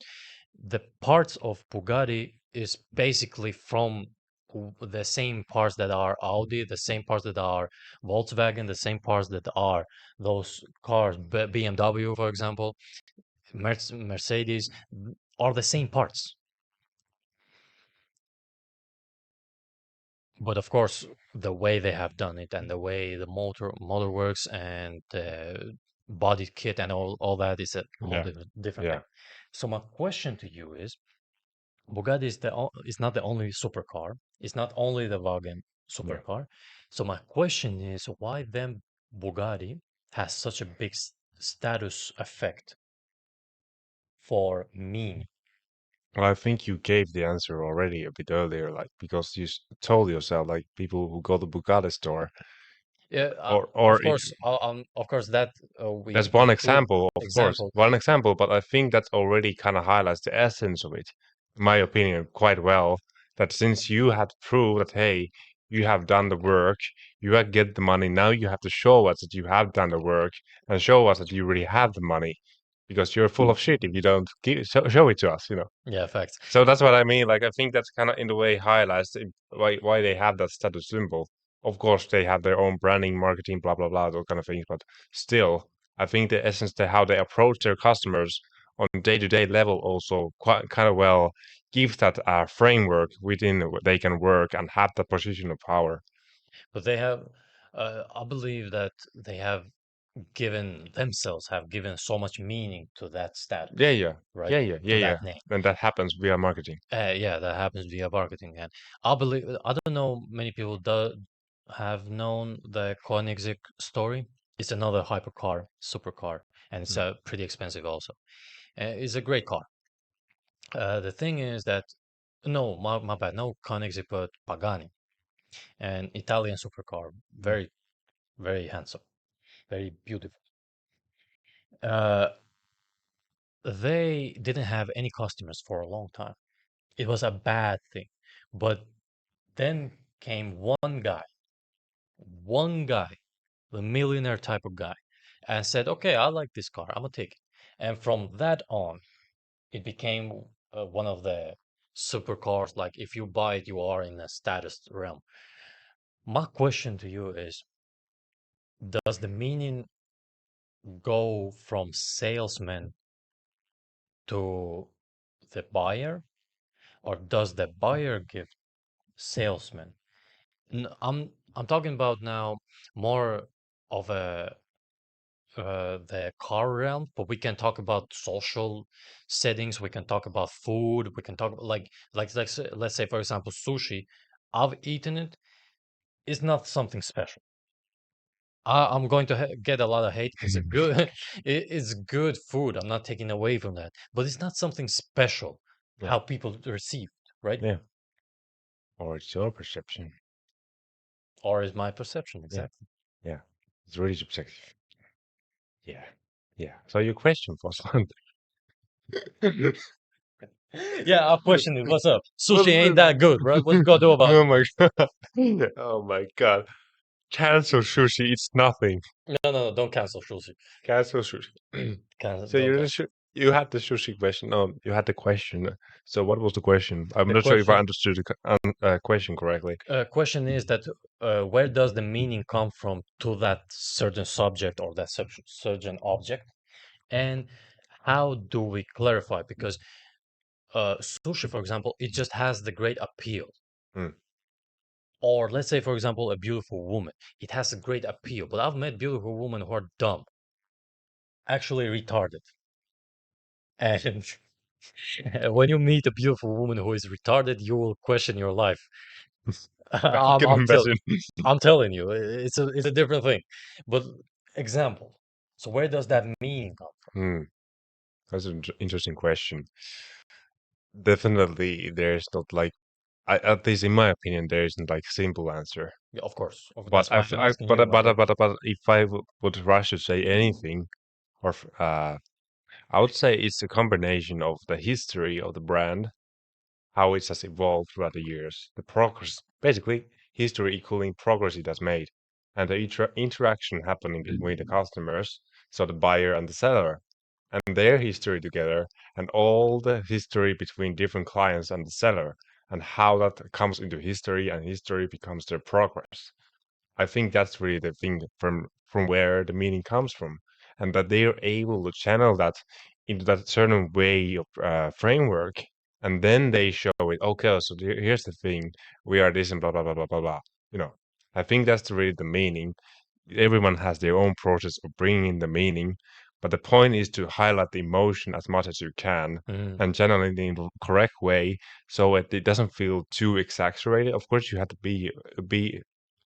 A: The parts of Bugatti is basically from the same parts that are Audi, the same parts that are Volkswagen, the same parts that are those cars, BMW, for example, Mercedes, are the same parts. But of course, the way they have done it and the way the motor works and the body kit and all that is a whole
B: yeah.
A: different
B: Yeah.
A: thing. So my question to you is, Bugatti is not the only supercar. It's not only the Wagen
B: Yeah.
A: supercar. So my question is, why then Bugatti has such a big status effect for me?
B: Well, I think you gave the answer already a bit earlier, like because you told yourself, like people who go to Bugatti store,
A: Yeah,
B: or
A: of course that
B: that's
A: we
B: one
A: include
B: example, of course,
A: example.
B: one example, but I think that already kind of highlights the essence of it, in my opinion, quite well. That since you had to prove that, hey, you have done the work, you have get the money, now you have to show us that you have done the work and show us that you really have the money, because you're full of shit if you don't show it to us, you know.
A: Yeah, facts.
B: So that's what I mean. Like I think that's kind of in a way highlights why they have that status symbol. Of course, they have their own branding, marketing, blah blah blah, those kind of things. But still, I think the essence to how they approach their customers on day-to-day level also quite kind of well gives that framework within they can work and have the position of power.
A: But they have, I believe that they have given themselves have given so much meaning to that
B: Yeah,
A: status,
B: yeah,
A: right?
B: yeah, yeah, yeah,
A: To
B: yeah.
A: that name.
B: And that happens via marketing.
A: Yeah, that happens via marketing, and I believe I don't know many people do have known the Koenigsegg story. It's another hypercar, supercar, and it's
B: Mm.
A: pretty expensive also. It's a great car. The thing is that no, my bad, no Koenigsegg, but Pagani, an Italian supercar,
B: Mm.
A: very very handsome, very beautiful. Uh, they didn't have any customers for a long time. It was a bad thing, but then came one guy, the millionaire type of guy, and said, "Okay, I like this car. I'm gonna take it." And from that on, it became one of the supercars. Like if you buy it, you are in a status realm. My question to you is: does the meaning go from salesman to the buyer, or does the buyer give salesman? I'm talking about now more of a the car realm, but we can talk about social settings. We can talk about food. We can talk about let's say for example sushi. I've eaten it. It's not something special. I'm going to get a lot of hate. It's a good, it's good food. I'm not taking away from that, but it's not something special.
B: Yeah,
A: How people receive, right?
B: yeah. Or it's your perception.
A: Or is my perception
B: Yeah,
A: exactly?
B: yeah. It's really subjective. Yeah, yeah. So your question was on.
A: Yeah, I'll question it. What's up?
B: Well,
A: Sushi ain't that good, right? What you gonna do about
B: oh my god. Oh my god. Cancel sushi. It's nothing.
A: it? No, no, no, don't cancel sushi.
B: Cancel sushi.
A: Cancel,
B: So
A: don't
B: you're
A: cancel.
B: you had the sushi question. You had the question. So what was the question? I'm
A: The
B: not sure if I
A: question,
B: understood the question correctly.
A: question is that where does the meaning come from to that certain subject or that certain object, and how do we clarify? Because sushi, for example, it just has the great appeal.
B: Mm.
A: Or let's say, for example, a beautiful woman. It has a great appeal, but I've met beautiful women who are dumb, actually retarded. And when you meet a beautiful woman who is retarded, you will question your life.
B: I
A: I'm,
B: can
A: I'm, tell,
B: imagine.
A: I'm telling you, it's a different thing. But example. So where does that meaning come from?
B: Hmm. That's an interesting question. Definitely, there's not like, at least in my opinion, there isn't like simple answer.
A: Yeah, of course.
B: But
A: That's why I'm asking you, my brother.
B: but if I would rush to say anything, or I would say it's a combination of the history of the brand, how it has evolved throughout the years, the progress, basically history equaling progress it has made, and the interaction happening between the customers, so the buyer and the seller, and their history together, and all the history between different clients and the seller, and how that comes into history, and history becomes their progress. I think that's really the thing from where the meaning comes from, and that they are able to channel that into that certain way of framework, and then they show it. Okay, so here's the thing: we are this and blah blah blah blah blah blah. You know, I think that's really the meaning. Everyone has their own process of bringing in the meaning, but the point is to highlight the emotion as much as you can
A: Mm,
B: and channel it in the correct way so it doesn't feel too exaggerated. Of course, be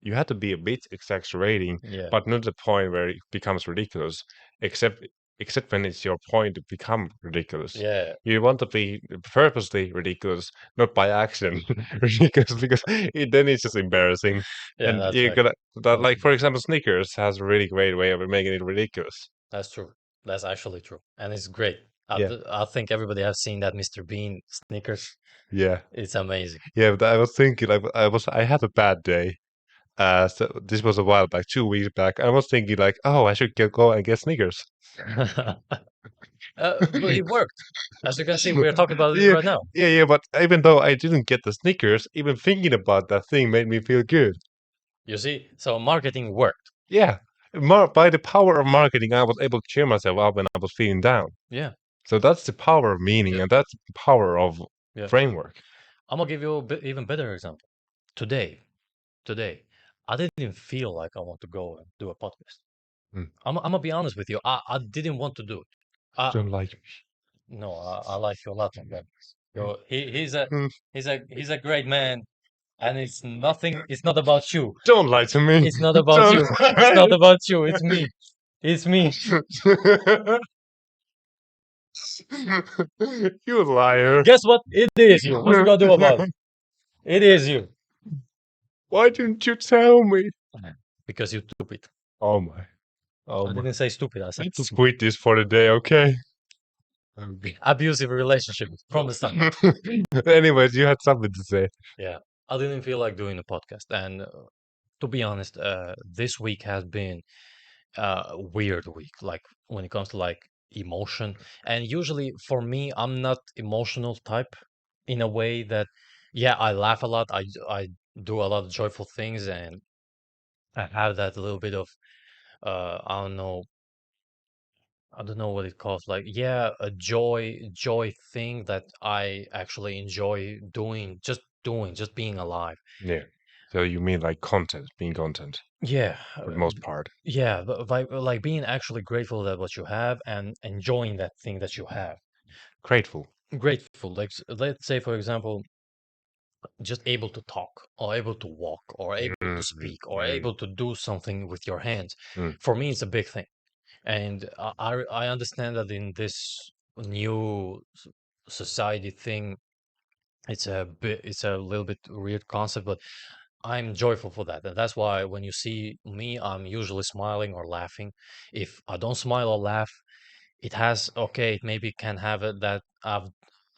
B: you have to be a bit exaggerating,
A: yeah,
B: but not to the point where it becomes ridiculous, except except when it's your point to become ridiculous.
A: yeah,
B: You want to be purposely ridiculous, not by accident ridiculous, because then it's just embarrassing.
A: yeah.
B: And
A: That's
B: you're
A: right.
B: gonna that,
A: That's
B: like
A: true.
B: for example, Snickers has a really great way of making it ridiculous.
A: That's true. That's actually true, and it's great.
B: Yeah,
A: I think everybody has seen that Mr. Bean Snickers.
B: yeah,
A: It's amazing.
B: yeah. But I was thinking, like, I had a bad day. So this was a while back, 2 weeks back. I was thinking, like, oh, I should go and get Snickers.
A: But it worked. As you can see, we're talking about it
B: Yeah,
A: right now.
B: yeah, yeah. But even though I didn't get the Snickers, even thinking about that thing made me feel good.
A: You see, so marketing worked.
B: Yeah, by the power of marketing, I was able to cheer myself up when I was feeling down.
A: Yeah,
B: So that's the power of meaning,
A: yeah,
B: and that's the power of
A: yeah.
B: framework.
A: I'm gonna give you a even better example. Today, today, I didn't feel like I want to go and do a podcast.
B: Mm.
A: I'm gonna be honest with you. I didn't want to do it. I
B: Don't like
A: no, I like you a lot, my brother.
B: me.
A: So he's a
B: Mm.
A: he's a great man. And it's nothing. It's not about you.
B: Don't lie to me.
A: It's not about
B: Don't
A: you. It's
B: lie.
A: not about you. It's me. It's me.
B: You liar.
A: Guess what? It is you. What you gonna do about it? It is you.
B: Why didn't you tell me?
A: Because you're stupid.
B: Oh my. Oh
A: I
B: my.
A: didn't say stupid. I said
B: Let's
A: stupid.
B: quit this for the day, okay? Okay.
A: Abusive relationship from the start.
B: Anyways, you had something to say.
A: Yeah. I didn't feel like doing a podcast. And to be honest, this week has been a weird week, like when it comes to like emotion. And usually for me, I'm not emotional type in a way that, yeah, I laugh a lot. I do a lot of joyful things and I have that little bit of, I don't know what it calls, like, yeah, a joy thing that I actually enjoy doing, just being alive.
B: Yeah. So you mean like content, being content,
A: Yeah,
B: for the most part.
A: yeah, but like being actually grateful that what you have and enjoying that thing that you have.
B: Grateful.
A: Grateful, like let's say for example, just able to talk or able to walk or able to
B: Mm,
A: speak or
B: mm,
A: able to do something with your hands.
B: mm.
A: For me, it's a big thing, and I understand that in this new society thing, it's a little bit weird concept, but I'm joyful for that. And that's why when you see me, I'm usually smiling or laughing. If I don't smile or laugh, it has, okay, it maybe can have it that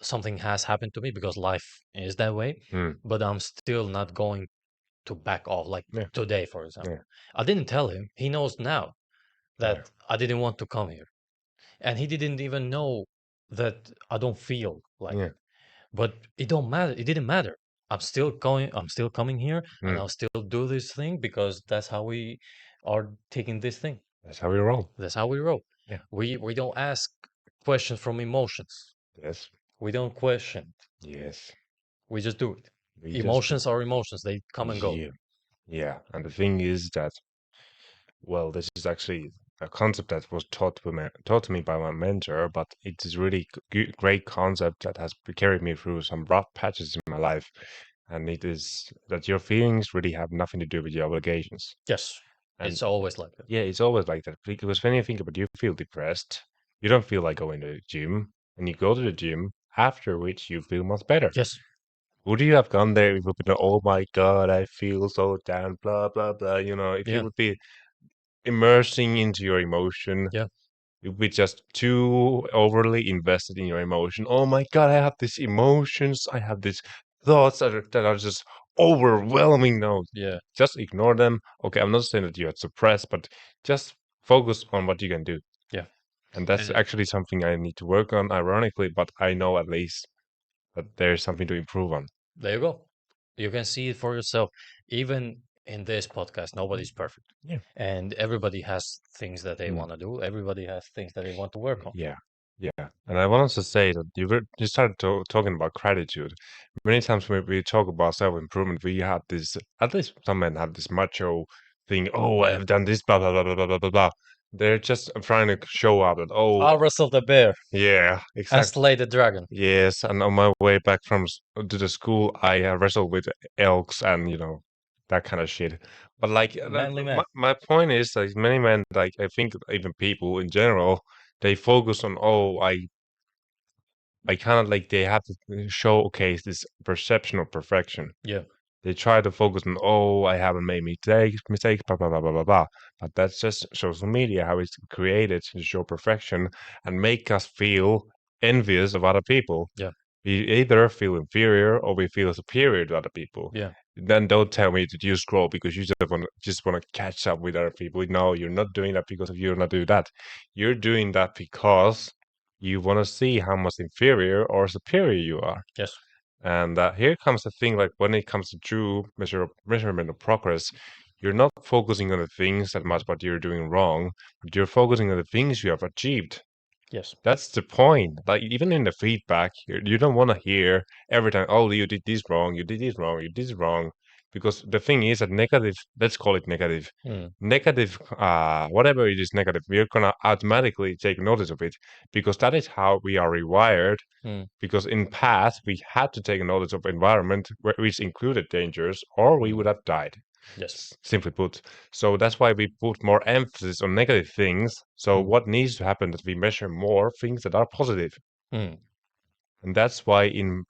A: something has happened to me because life is that way,
B: Mm.
A: but I'm still not going to back off. Like
B: Yeah,
A: today, for example,
B: yeah,
A: I didn't tell him. He knows now
B: yeah,
A: that I didn't want to come here. And he didn't even know that I don't feel like
B: yeah.
A: it. But it don't matter. It didn't matter. I'm still coming here and
B: Mm.
A: I'll still do this thing because that's how we are taking this thing.
B: That's how we roll.
A: That's how we roll.
B: Yeah.
A: We don't ask questions from emotions.
B: Yes.
A: We don't question.
B: Yes.
A: We just do it.
B: We just do.
A: Emotions are emotions. They come and go.
B: Yeah. Yeah. And the thing is that, well, this is actually a concept that was taught to me by my mentor, but it is really great concept that has carried me through some rough patches in my life. And it is that your feelings really have nothing to do with your obligations.
A: Yes.
B: And
A: It's always like that.
B: yeah, it's always like that. Because when you think about it, you feel depressed, you don't feel like going to the gym, and you go to the gym, after which you feel much better.
A: Yes.
B: Would you have gone there if you would been, oh my God, I feel so down, blah, blah, blah. If you
A: Yeah.
B: would be immersing into your emotion,
A: Yeah.
B: you'd be just too overly invested in your emotion. Oh my God, I have these emotions, I have these thoughts that are just overwhelming. No,
A: Yeah.
B: just ignore them. Okay, I'm not saying that you are suppressed, but just focus on what you can do.
A: Yeah.
B: And that's
A: And
B: actually something I need to work on, ironically, but I know at least that there's something to improve on.
A: there you go. You can see it for yourself. Even in this podcast, nobody's perfect.
B: Yeah.
A: And everybody has things that they
B: Mm.
A: want to do. Everybody has things that they want to work on.
B: Yeah, yeah. And I wanted to say that you started talking about gratitude. Many times when we talk about self-improvement, we have this, at least some men have this macho thing, oh, I have done this, blah, blah, blah, blah, blah, blah, blah, blah. They're just trying to show up that, oh,
A: I wrestled the bear
B: yeah,
A: and
B: exactly.
A: slayed the dragon.
B: Yes, and on my way back from to the school, I wrestled with elks and that kind of shit. But like,
A: Manly man.
B: my point is, like many men, like I think even people in general, they focus on, oh, I kind of like they have to showcase this perception of perfection.
A: Yeah.
B: They try to focus on, oh, I haven't made mistakes, blah blah blah blah blah blah. But that's just social media, how it's created to show perfection and make us feel envious of other people.
A: Yeah.
B: We either feel inferior or we feel superior to other people.
A: Yeah.
B: Then don't tell me that you scroll because you just want to catch up with other people. No, you're not doing that because of you not do that. You're doing that because you want to see how much inferior or superior you are.
A: Yes.
B: And here comes the thing, like when it comes to true measurement of progress, you're not focusing on the things that much what you're doing wrong, but you're focusing on the things you have achieved.
A: Yes.
B: That's the point. Like even in the feedback, you don't want to hear every time, oh, you did this wrong, you did this wrong, you did this wrong, because the thing is that negative, let's call it negative,
A: Mm,
B: negative, whatever it is negative, we're gonna automatically take notice of it because that is how we are rewired.
A: mm,
B: Because in past we had to take notice of environment which included dangers, or we
A: mm.
B: would have died.
A: Yes.
B: Simply put. So that's why we put more emphasis on negative things. So
A: Mm,
B: what needs to happen that we measure more things that are positive.
A: mm.
B: And that's why in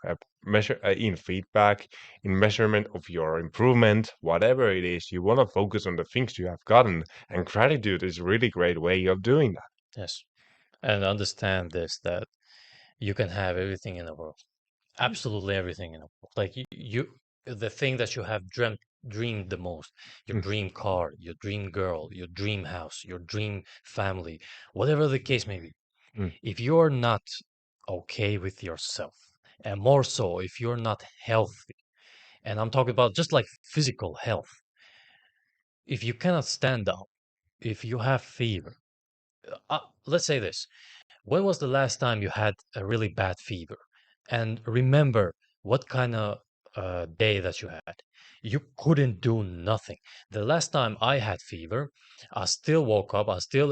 B: feedback, in measurement of your improvement, whatever it is, you want to focus on the things you have gotten, and gratitude is a really great way of doing that.
A: Yes. And understand this, that you can have everything in the world. Absolutely everything in the world. Like the thing that you have dreamed the most, your
B: Mm,
A: dream car, your dream girl, your dream house, your dream family, whatever the case may be.
B: mm.
A: If you're not okay with yourself, and more so if you're not healthy, and I'm talking about just like physical health, if you cannot stand up, if you have fever, let's say this. When was the last time you had a really bad fever? And remember what kind of day that you had. You couldn't do nothing. The last time I had fever, I still woke up, I still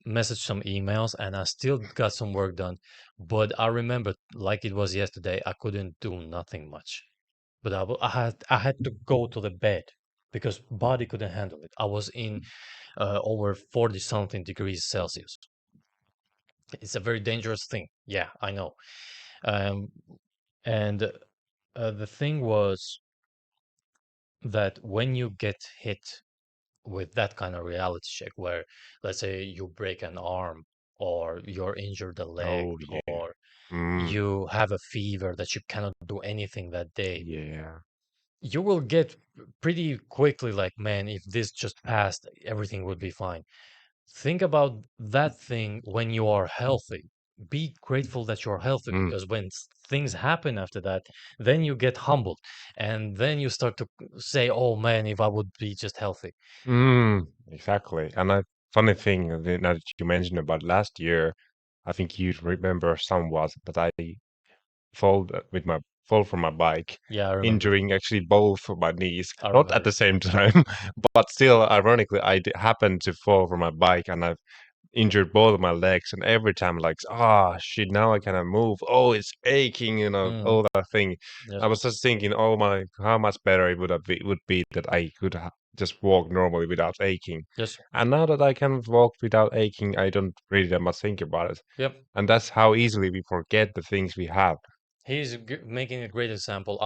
A: messaged some emails, and I still got some work done. But I remember, like it was yesterday, I couldn't do nothing much. But I had to go to the bed because body couldn't handle it. I was in over 40 something degrees Celsius. It's a very dangerous thing. Yeah, I know. Um, and the thing was that when you get hit with that kind of reality check, where let's say you break an arm or you're injured a leg
B: Oh yeah.
A: or
B: Mm,
A: you have a fever that you cannot do anything that day,
B: yeah.
A: you will get pretty quickly like, man, if this just passed, everything would be fine. Think about that thing when you are healthy. Be grateful that you're healthy
B: Mm,
A: because when things happen after that, then you get humbled and then you start to say, oh man, if I would be just healthy.
B: exactly. And a funny thing now that you mentioned about last year, I think you remember somewhat, but I fall from my bike,
A: Yeah, I remember.
B: injuring actually both of my knees,
A: I
B: not at
A: remember.
B: the same time, but still, ironically, happened to fall from my bike, and I injured both of my legs, and every time like, ah, shit, now I cannot move. Oh, it's aching,
A: Mm,
B: all that thing.
A: yes,
B: I was just thinking, oh my, how much better it would be that I could just walk normally without aching.
A: yes,
B: And now that I can walk without aching, I don't really that much think about it.
A: yep.
B: And that's how easily we forget the things we have.
A: He's making a great example.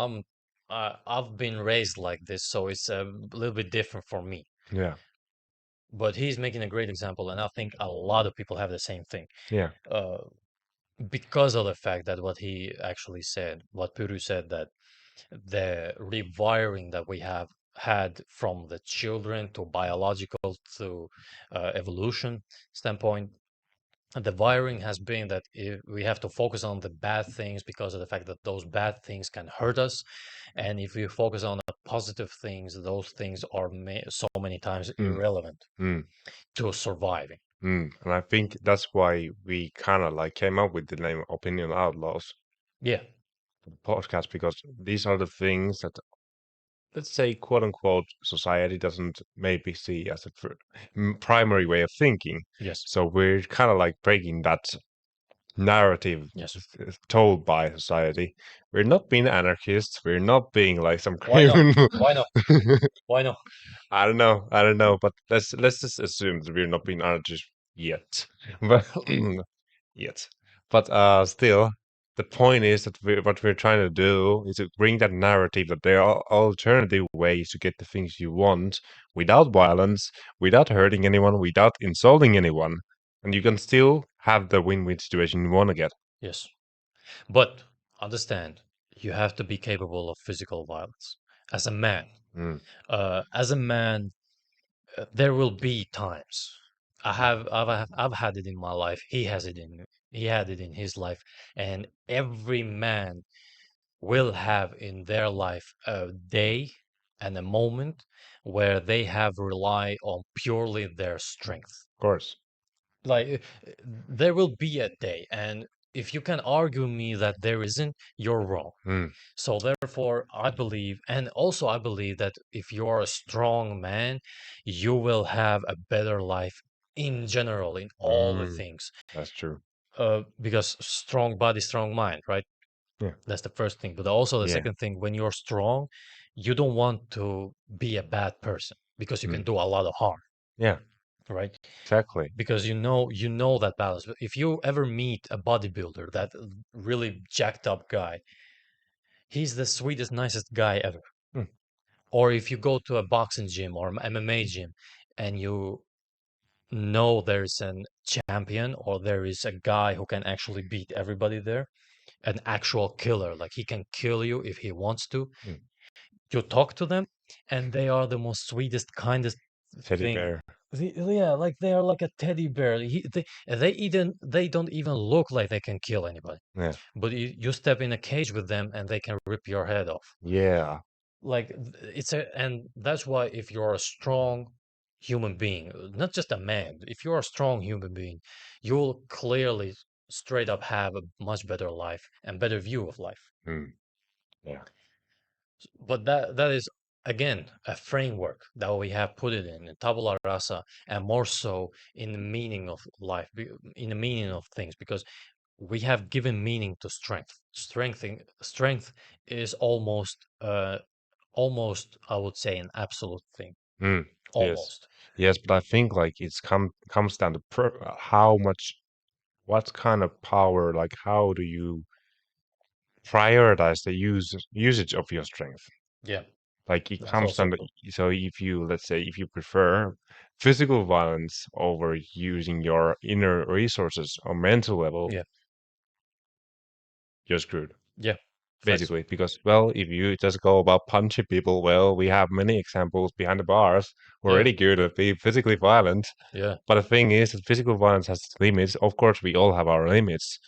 A: I've been raised like this, so it's a little bit different for me.
B: Yeah,
A: But he's making a great example, and I think a lot of people have the same thing.
B: yeah,
A: Uh, because of the fact that what he actually said, what Puru said, that the rewiring that we have had from the children to biological to evolution standpoint, the wiring has been that if we have to focus on the bad things because of the fact that those bad things can hurt us, and if we focus on the positive things, those things are so many times
B: mm,
A: irrelevant
B: mm,
A: to surviving.
B: And I think that's why we kind of like came up with the name Opinion Outlaws
A: Yeah.
B: podcast because these are the things that, let's say, quote unquote, society doesn't maybe see as a primary way of thinking.
A: Yes.
B: So we're kind of like breaking that narrative
A: Yes.
B: told by society. We're not being anarchists. We're not being like some
A: Why not?
B: criminal.
A: Why not? Why not?
B: I don't know. I don't know. But let's just assume that we're not being anarchists yet. But yet. But still, the point is that what we're trying to do is to bring that narrative that there are alternative ways to get the things you want without violence, without hurting anyone, without insulting anyone, and you can still have the win-win situation you want to get.
A: Yes. But understand, you have to be capable of physical violence as a man.
B: Mm,
A: As a man, there will be times. I've had it in my life. He had it in his life, and every man will have in their life a day and a moment where they have rely on purely their strength.
B: of course.
A: Like there will be a day, and if you can argue me that there isn't, you're wrong.
B: Mm.
A: So therefore, I believe, and also I believe that if you're a strong man, you will have a better life in general in all the
B: Mm.
A: things.
B: That's true.
A: Because strong body, strong mind, right?
B: Yeah.
A: That's the first thing. But also the
B: Yeah.
A: second thing, when you're strong, you don't want to be a bad person because you can
B: Mm.
A: do a lot of harm,
B: Yeah.
A: right?
B: Exactly.
A: Because you know that balance. But if you ever meet a bodybuilder, that really jacked up guy, he's the sweetest, nicest guy ever.
B: Mm.
A: Or if you go to a boxing gym or MMA gym and you know there's an champion or there is a guy who can actually beat everybody there, an actual killer, like he can kill you if he wants to,
B: Mm.
A: you talk to them and they are the most sweetest, kindest
B: Teddy
A: thing.
B: bear.
A: Yeah, like they are like a teddy bear. They don't even look like they can kill anybody.
B: Yeah.
A: But you step in a cage with them and they can rip your head off.
B: Yeah.
A: Like and that's why if you're a strong human being, not just a man, if you're a strong human being, you'll clearly straight up have a much better life and better view of life.
B: Mm. Yeah.
A: But that is again a framework that we have put it in tabula rasa, and more so in the meaning of life, in the meaning of things, because we have given meaning to strength. Strength is almost I would say an absolute thing.
B: Mm. Yes.
A: Almost.
B: Yes, but I think like it's comes down to how much, what kind of power, like how do you prioritize the usage of your strength?
A: Yeah,
B: Like it
A: that's
B: comes
A: also
B: down to,
A: true.
B: so if you, let's say, if you prefer physical violence over using your inner resources on mental level,
A: Yeah,
B: you're screwed.
A: yeah, facts.
B: Basically, because, well, if you just go about punching people, well, we have many examples behind the bars who are
A: Yeah,
B: really good at being physically violent.
A: yeah,
B: But the thing is that physical violence has limits. Of course, we all have our limits.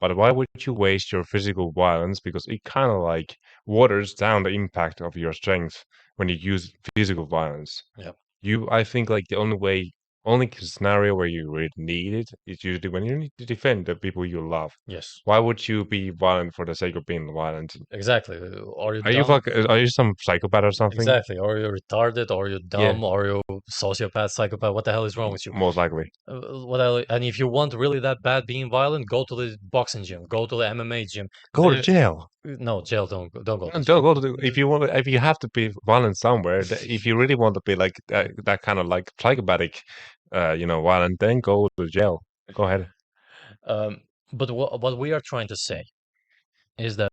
B: But why would you waste your physical violence? Because it kind of like waters down the impact of your strength when you use physical violence.
A: yeah.
B: I think like the only scenario where you really need it is usually when you need to defend the people you love.
A: Yes,
B: Why would you be violent for the sake of being violent?
A: exactly. Are you
B: Are you
A: dumb?
B: are you some psychopath or something?
A: Exactly. Or you're retarded, or you're
B: Yeah,
A: dumb, or you're sociopath, psychopath. What the hell is wrong with you?
B: most likely.
A: And if you want really that bad being violent, go to the boxing gym, go to the MMA gym.
B: Go to
A: The
B: jail.
A: No, jail, don't go
B: No,
A: to
B: don't
A: jail.
B: go to the, if you want, if you have to be violent somewhere, if you really want to be like that kind of like psychopatic, violent, then go to jail. Go ahead.
A: Um, but what we are trying to say is that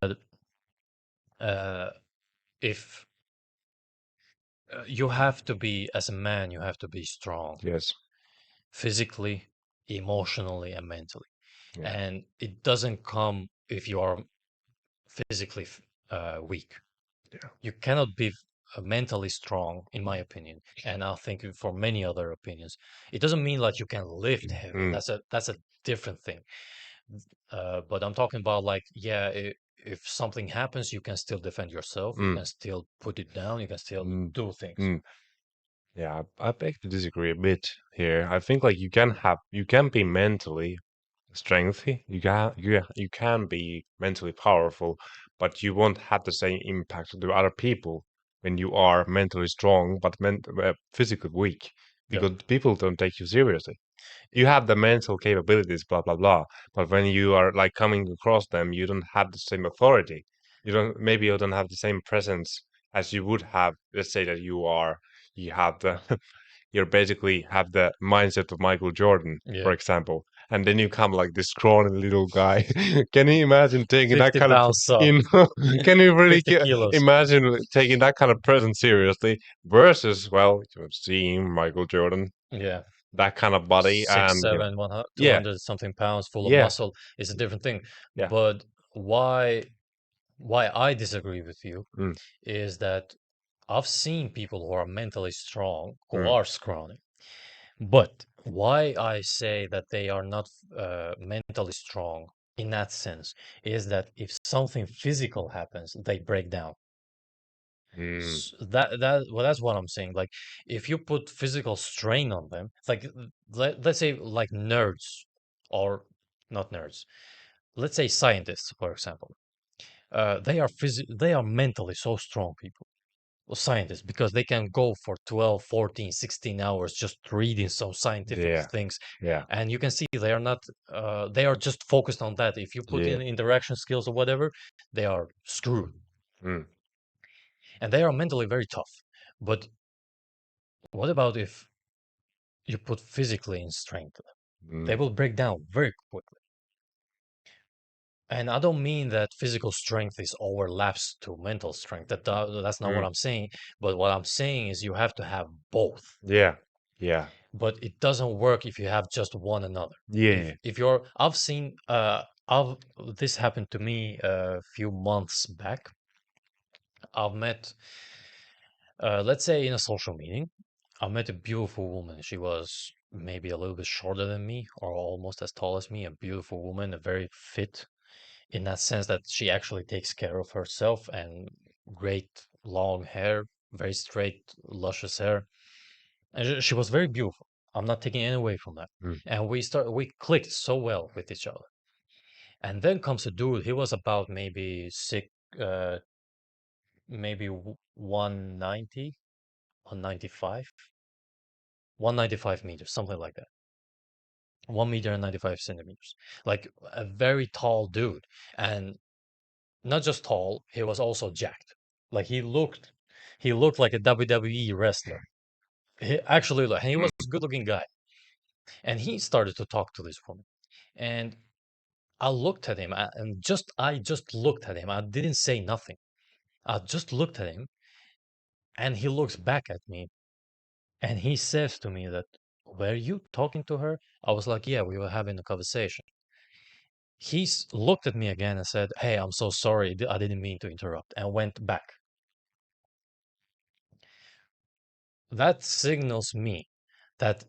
A: uh, if you have to be, as a man, you have to be strong
B: Yes.
A: physically, emotionally, and mentally.
B: Yeah.
A: And it doesn't come if you are physically weak.
B: Yeah.
A: You cannot be mentally strong, in my opinion, and I think for many other opinions. It doesn't mean like you can lift heavy.
B: Mm,
A: That's a different thing. But I'm talking about like, yeah, if something happens, you can still defend yourself. You
B: mm,
A: can still put it down. You can still
B: mm,
A: do things.
B: mm. Yeah, I beg to disagree a bit here. I think like you can be mentally strengthy. You can be mentally powerful, but you won't have the same impact to other people when you are mentally strong but physically weak,
A: Yeah,
B: because people don't take you seriously. You have the mental capabilities, blah blah blah, but when you are like coming across them, you don't have the same authority. You don't have the same presence as you would have. Let's say that you have the you basically have the mindset of Michael Jordan,
A: yeah.
B: for example, and then you come like this scrawny little guy. Can you imagine taking that
A: 50
B: kind of
A: pounds up,
B: can you really
A: 50 kilos.
B: imagine taking that kind of presence seriously versus, well, you've seen Michael Jordan,
A: Yeah.
B: that kind of body,
A: Six,
B: and
A: seven, 100,
B: yeah,
A: 200 something pounds full of
B: yeah,
A: muscle is a different thing.
B: yeah,
A: But why I disagree with you
B: mm,
A: is that I've seen people who are mentally strong who
B: mm,
A: are scrawny. But why I say that they are not mentally strong in that sense is that if something physical happens, they break down.
B: mm,
A: Well, that's what I'm saying. Like, if you put physical strain on them, like let's say like nerds or not nerds, let's say scientists, for example, they are mentally so strong people, scientists, because they can go for 12, 14, 16 hours just reading some scientific
B: Yeah.
A: things,
B: Yeah.
A: and you can see they are not they are just focused on that. If you put
B: Yeah.
A: in interaction skills or whatever, they are screwed,
B: Mm.
A: and they are mentally very tough. But what about if you put physically in strength? They
B: Mm.
A: will break down very quickly. And I don't mean that physical strength is overlaps to mental strength. That's not what
B: Mm.
A: I'm saying. But what I'm saying is you have to have both.
B: Yeah. Yeah.
A: But it doesn't work if you have just one another.
B: Yeah.
A: If you're, I've seen, I've this happened to me a few months back. I've met, let's say, in a social meeting, I met a beautiful woman. She was maybe a little bit shorter than me, or almost as tall as me. A beautiful woman, a very fit, in that sense that she actually takes care of herself, and great long hair, very straight, luscious hair. And she was very beautiful. I'm not taking any away from that.
B: Mm.
A: And we clicked so well with each other. And then comes a dude. He was about maybe uh, maybe 190, 195, 195 meters, something like that. 1 meter and 95 centimeters. Like a very tall dude. And not just tall, he was also jacked. Like he looked like a WWE wrestler. He actually, he was
B: Mm.
A: a good looking guy. And he started to talk to this woman. And I looked at him, and I just looked at him. I didn't say nothing. I just looked at him, and he looks back at me, and he says to me that, "Were you talking to her?" I was like, "Yeah, we were having a conversation." Looked at me again and said, "Hey, I'm so sorry. I didn't mean to interrupt," and went back. That signals me that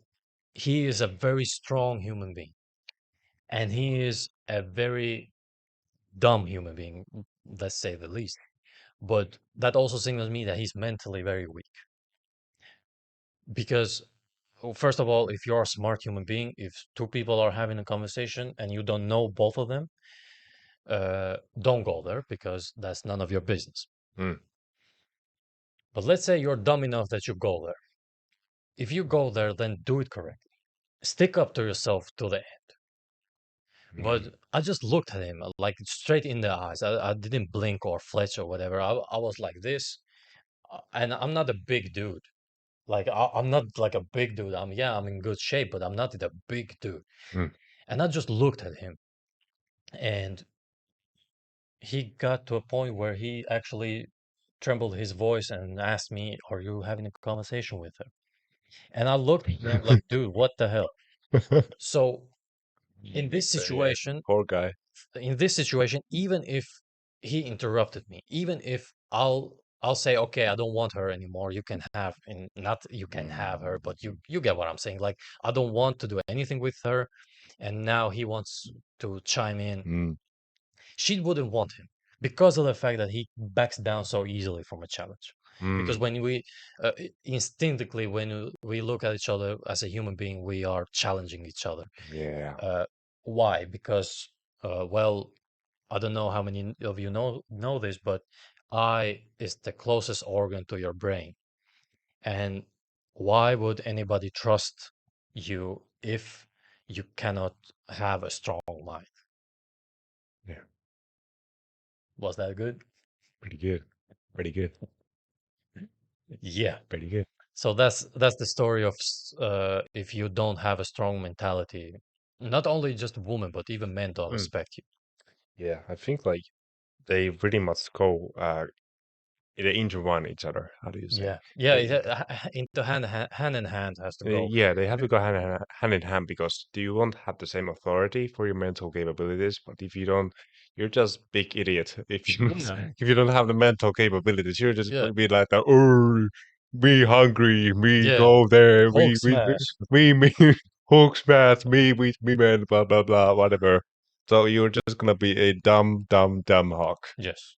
A: he is a very strong human being, and he is a very dumb human being, let's say the least. But that also signals me that he's mentally very weak. Because, first of all, if you're a smart human being, if two people are having a conversation and you don't know both of them, don't go there because that's none of your business.
B: Mm.
A: But let's say you're dumb enough that you go there. If you go there, then do it correctly. Stick up to yourself to the end.
B: Mm.
A: But I just looked at him like straight in the eyes. I didn't blink or fletch or whatever. I was like this, and I'm not a big dude. Like I'm not like a big dude. I'm in good shape, but I'm not a big dude.
B: Mm.
A: And I just looked at him, and he got to a point where he actually trembled his voice and asked me, "Are you having a conversation with her?" And I looked at him like, "Dude, what the hell?" So in this
B: Yeah,
A: situation,
B: poor guy.
A: even if he interrupted me, even if I'll say, okay, I don't want her anymore. You can have, and not you can have her, but you get what I'm saying. Like I don't want to do anything with her, and now he wants to chime in.
B: Mm.
A: She wouldn't want him because of the fact that he backs down so easily from a challenge. Because
B: Mm.
A: when we instinctively, when we look at each other as a human being, we are challenging each other.
B: Yeah.
A: Uh, why? Because well, I don't know how many of you know this, but eye is the closest organ to your brain. And why would anybody trust you if you cannot have a strong mind?
B: Yeah.
A: Was that good?
B: Pretty good. Pretty good.
A: Yeah.
B: Pretty good.
A: So that's the story of if you don't have a strong mentality, not only just women, but even men don't
B: Mm.
A: respect you.
B: Yeah, I think like they pretty much go they intertwine each other. How do you say?
A: Yeah, yeah.
B: They
A: Into hand in hand has to go.
B: Yeah, they have to go hand in hand because you won't have the same authority for your mental capabilities, but if you don't, you're just big idiot. If you
A: Yeah,
B: if you don't have the mental capabilities, you're just
A: yeah,
B: gonna be like, oh, me hungry, me
A: yeah.
B: go there,
A: Hulk smash.
B: me, Hulk smash, me man, blah blah blah, whatever. So you're just gonna be a dumb hawk.
A: Yes,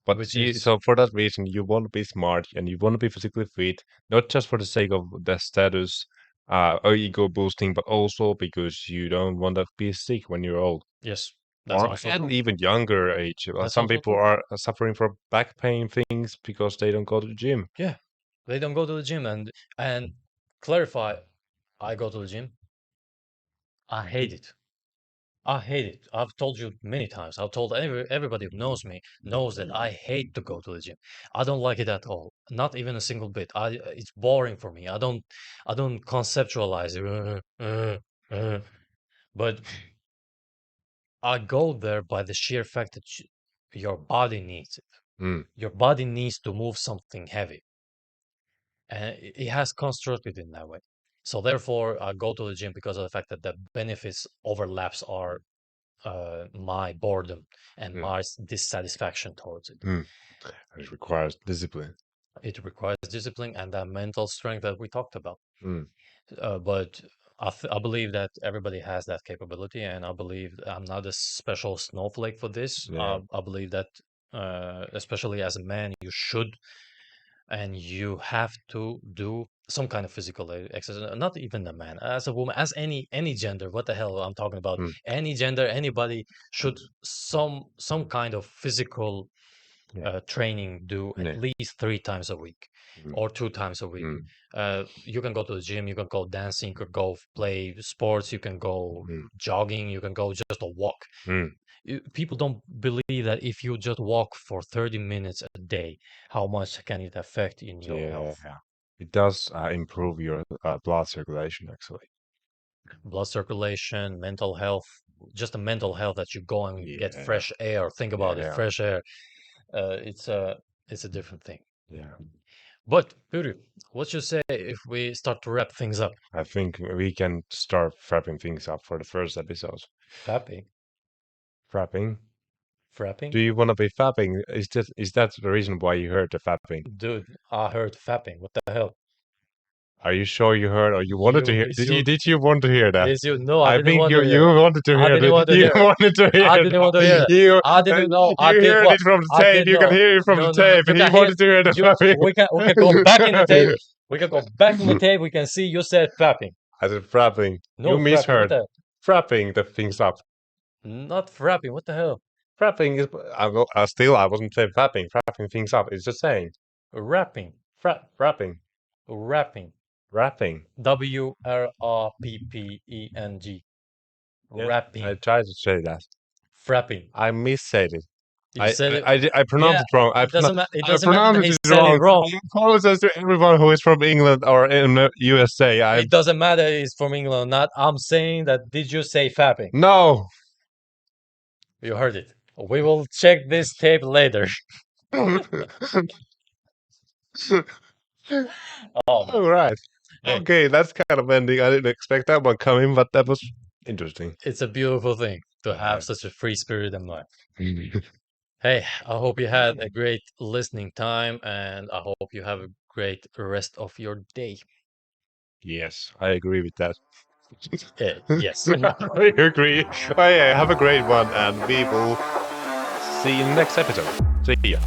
B: But
A: which is
B: so for that reason, you want to be smart and you want to be physically fit, not just for the sake of the status or ego boosting, but also because you don't want to be sick when you're old.
A: yes. That's
B: or
A: also
B: and
A: true.
B: even younger age.
A: That's
B: Some
A: also
B: people
A: true.
B: are suffering from back pain things because they don't go to the gym.
A: Yeah, they don't go to the gym, and clarify, I go to the gym. I hate it. I hate it. I've told you many times. I've told everybody who knows me knows that I hate to go to the gym. I don't like it at all. Not even a single bit. It's boring for me. I don't conceptualize it. But I go there by the sheer fact that your body needs it.
B: Mm,
A: Your body needs to move something heavy, and it has constructed in that way. So therefore, I go to the gym because of the fact that the benefits overlaps are my boredom and
B: mm,
A: my dissatisfaction towards it.
B: mm. It requires discipline.
A: It requires discipline and that mental strength that we talked about.
B: Mm,
A: But I believe that everybody has that capability, and I believe I'm not a special snowflake for this.
B: yeah.
A: I believe that, especially as a man, you should and you have to do some kind of physical exercise. Not even a man, as a woman, as any gender. What the hell I'm talking about?
B: Mm,
A: Any gender, anybody should some kind of physical
B: yeah.
A: training do at
B: Yeah.
A: least 3 times a week
B: Mm,
A: or 2 times a week.
B: mm,
A: You can go to the gym, you can go dancing, you can go play sports, you can go
B: mm,
A: jogging, you can go just a walk.
B: mm.
A: People don't believe that if you just walk for 30 minutes a day, how much can it affect in your
B: Yeah.
A: health?
B: It does improve your blood circulation, actually.
A: Blood circulation, mental health, just the mental health that you go and get
B: Yeah.
A: fresh air. Think about it,
B: Yeah.
A: fresh air. It's a different thing.
B: Yeah.
A: But Puri, what you say if we start to wrap things up?
B: I think we can start wrapping things up for the first episode.
A: Fapping,
B: Fapping?
A: frapping,
B: Do you want to be fapping? Is that the reason why you heard the fapping?
A: dude. I heard fapping. What the hell?
B: Are you sure you heard or you wanted to
A: You
B: hear?
A: is
B: Did you
A: you
B: did you want to hear that?
A: is you? No, I
B: I
A: didn't
B: think
A: want
B: you
A: to hear
B: you
A: it.
B: wanted to
A: I
B: hear
A: didn't
B: that.
A: want to
B: You
A: hear it.
B: wanted to
A: I
B: hear
A: didn't want to hear
B: that.
A: it.
B: You
A: I didn't know. I
B: you
A: did
B: heard
A: what?
B: it from the
A: I
B: tape.
A: didn't
B: You can
A: know.
B: hear it from the
A: No, no, no.
B: tape,
A: You
B: and you
A: can hear.
B: wanted to hear the
A: You. We can go back in the tape.
B: fapping.
A: We can go back in the tape. We can see you said fapping.
B: I said frapping. You
A: No frapping. What
B: misheard.
A: the?
B: Frapping the things up.
A: Not frapping. What the hell?
B: Frapping is. I wasn't saying frapping. Frapping things up. It's just saying.
A: Rapping.
B: Frapping.
A: Rapping.
B: Rapping.
A: Wrapping.
B: Yeah. I
A: Rapping.
B: tried to say that.
A: Frapping.
B: I missaid it.
A: You said it.
B: I pronounced
A: Yeah.
B: it wrong.
A: It
B: I
A: doesn't matter that
B: pronounced
A: he
B: it
A: said it
B: wrong.
A: wrong.
B: I apologize to everyone who is from England or in the USA.
A: It doesn't matter if he's from England or not. I'm saying that did you say fapping?
B: No.
A: You heard it. We will check this tape later. Oh man.
B: All right.
A: Hey,
B: Okay, that's kind of ending. I didn't expect that one coming, but that was interesting.
A: it's a beautiful thing to have such a free spirit in life. Hey, I hope you had a great listening time and I hope you have a great rest of your day.
B: Yes, I agree with that.
A: Yes.
B: I agree. Oh, yeah, have a great one, and we will see you in the next episode. See ya.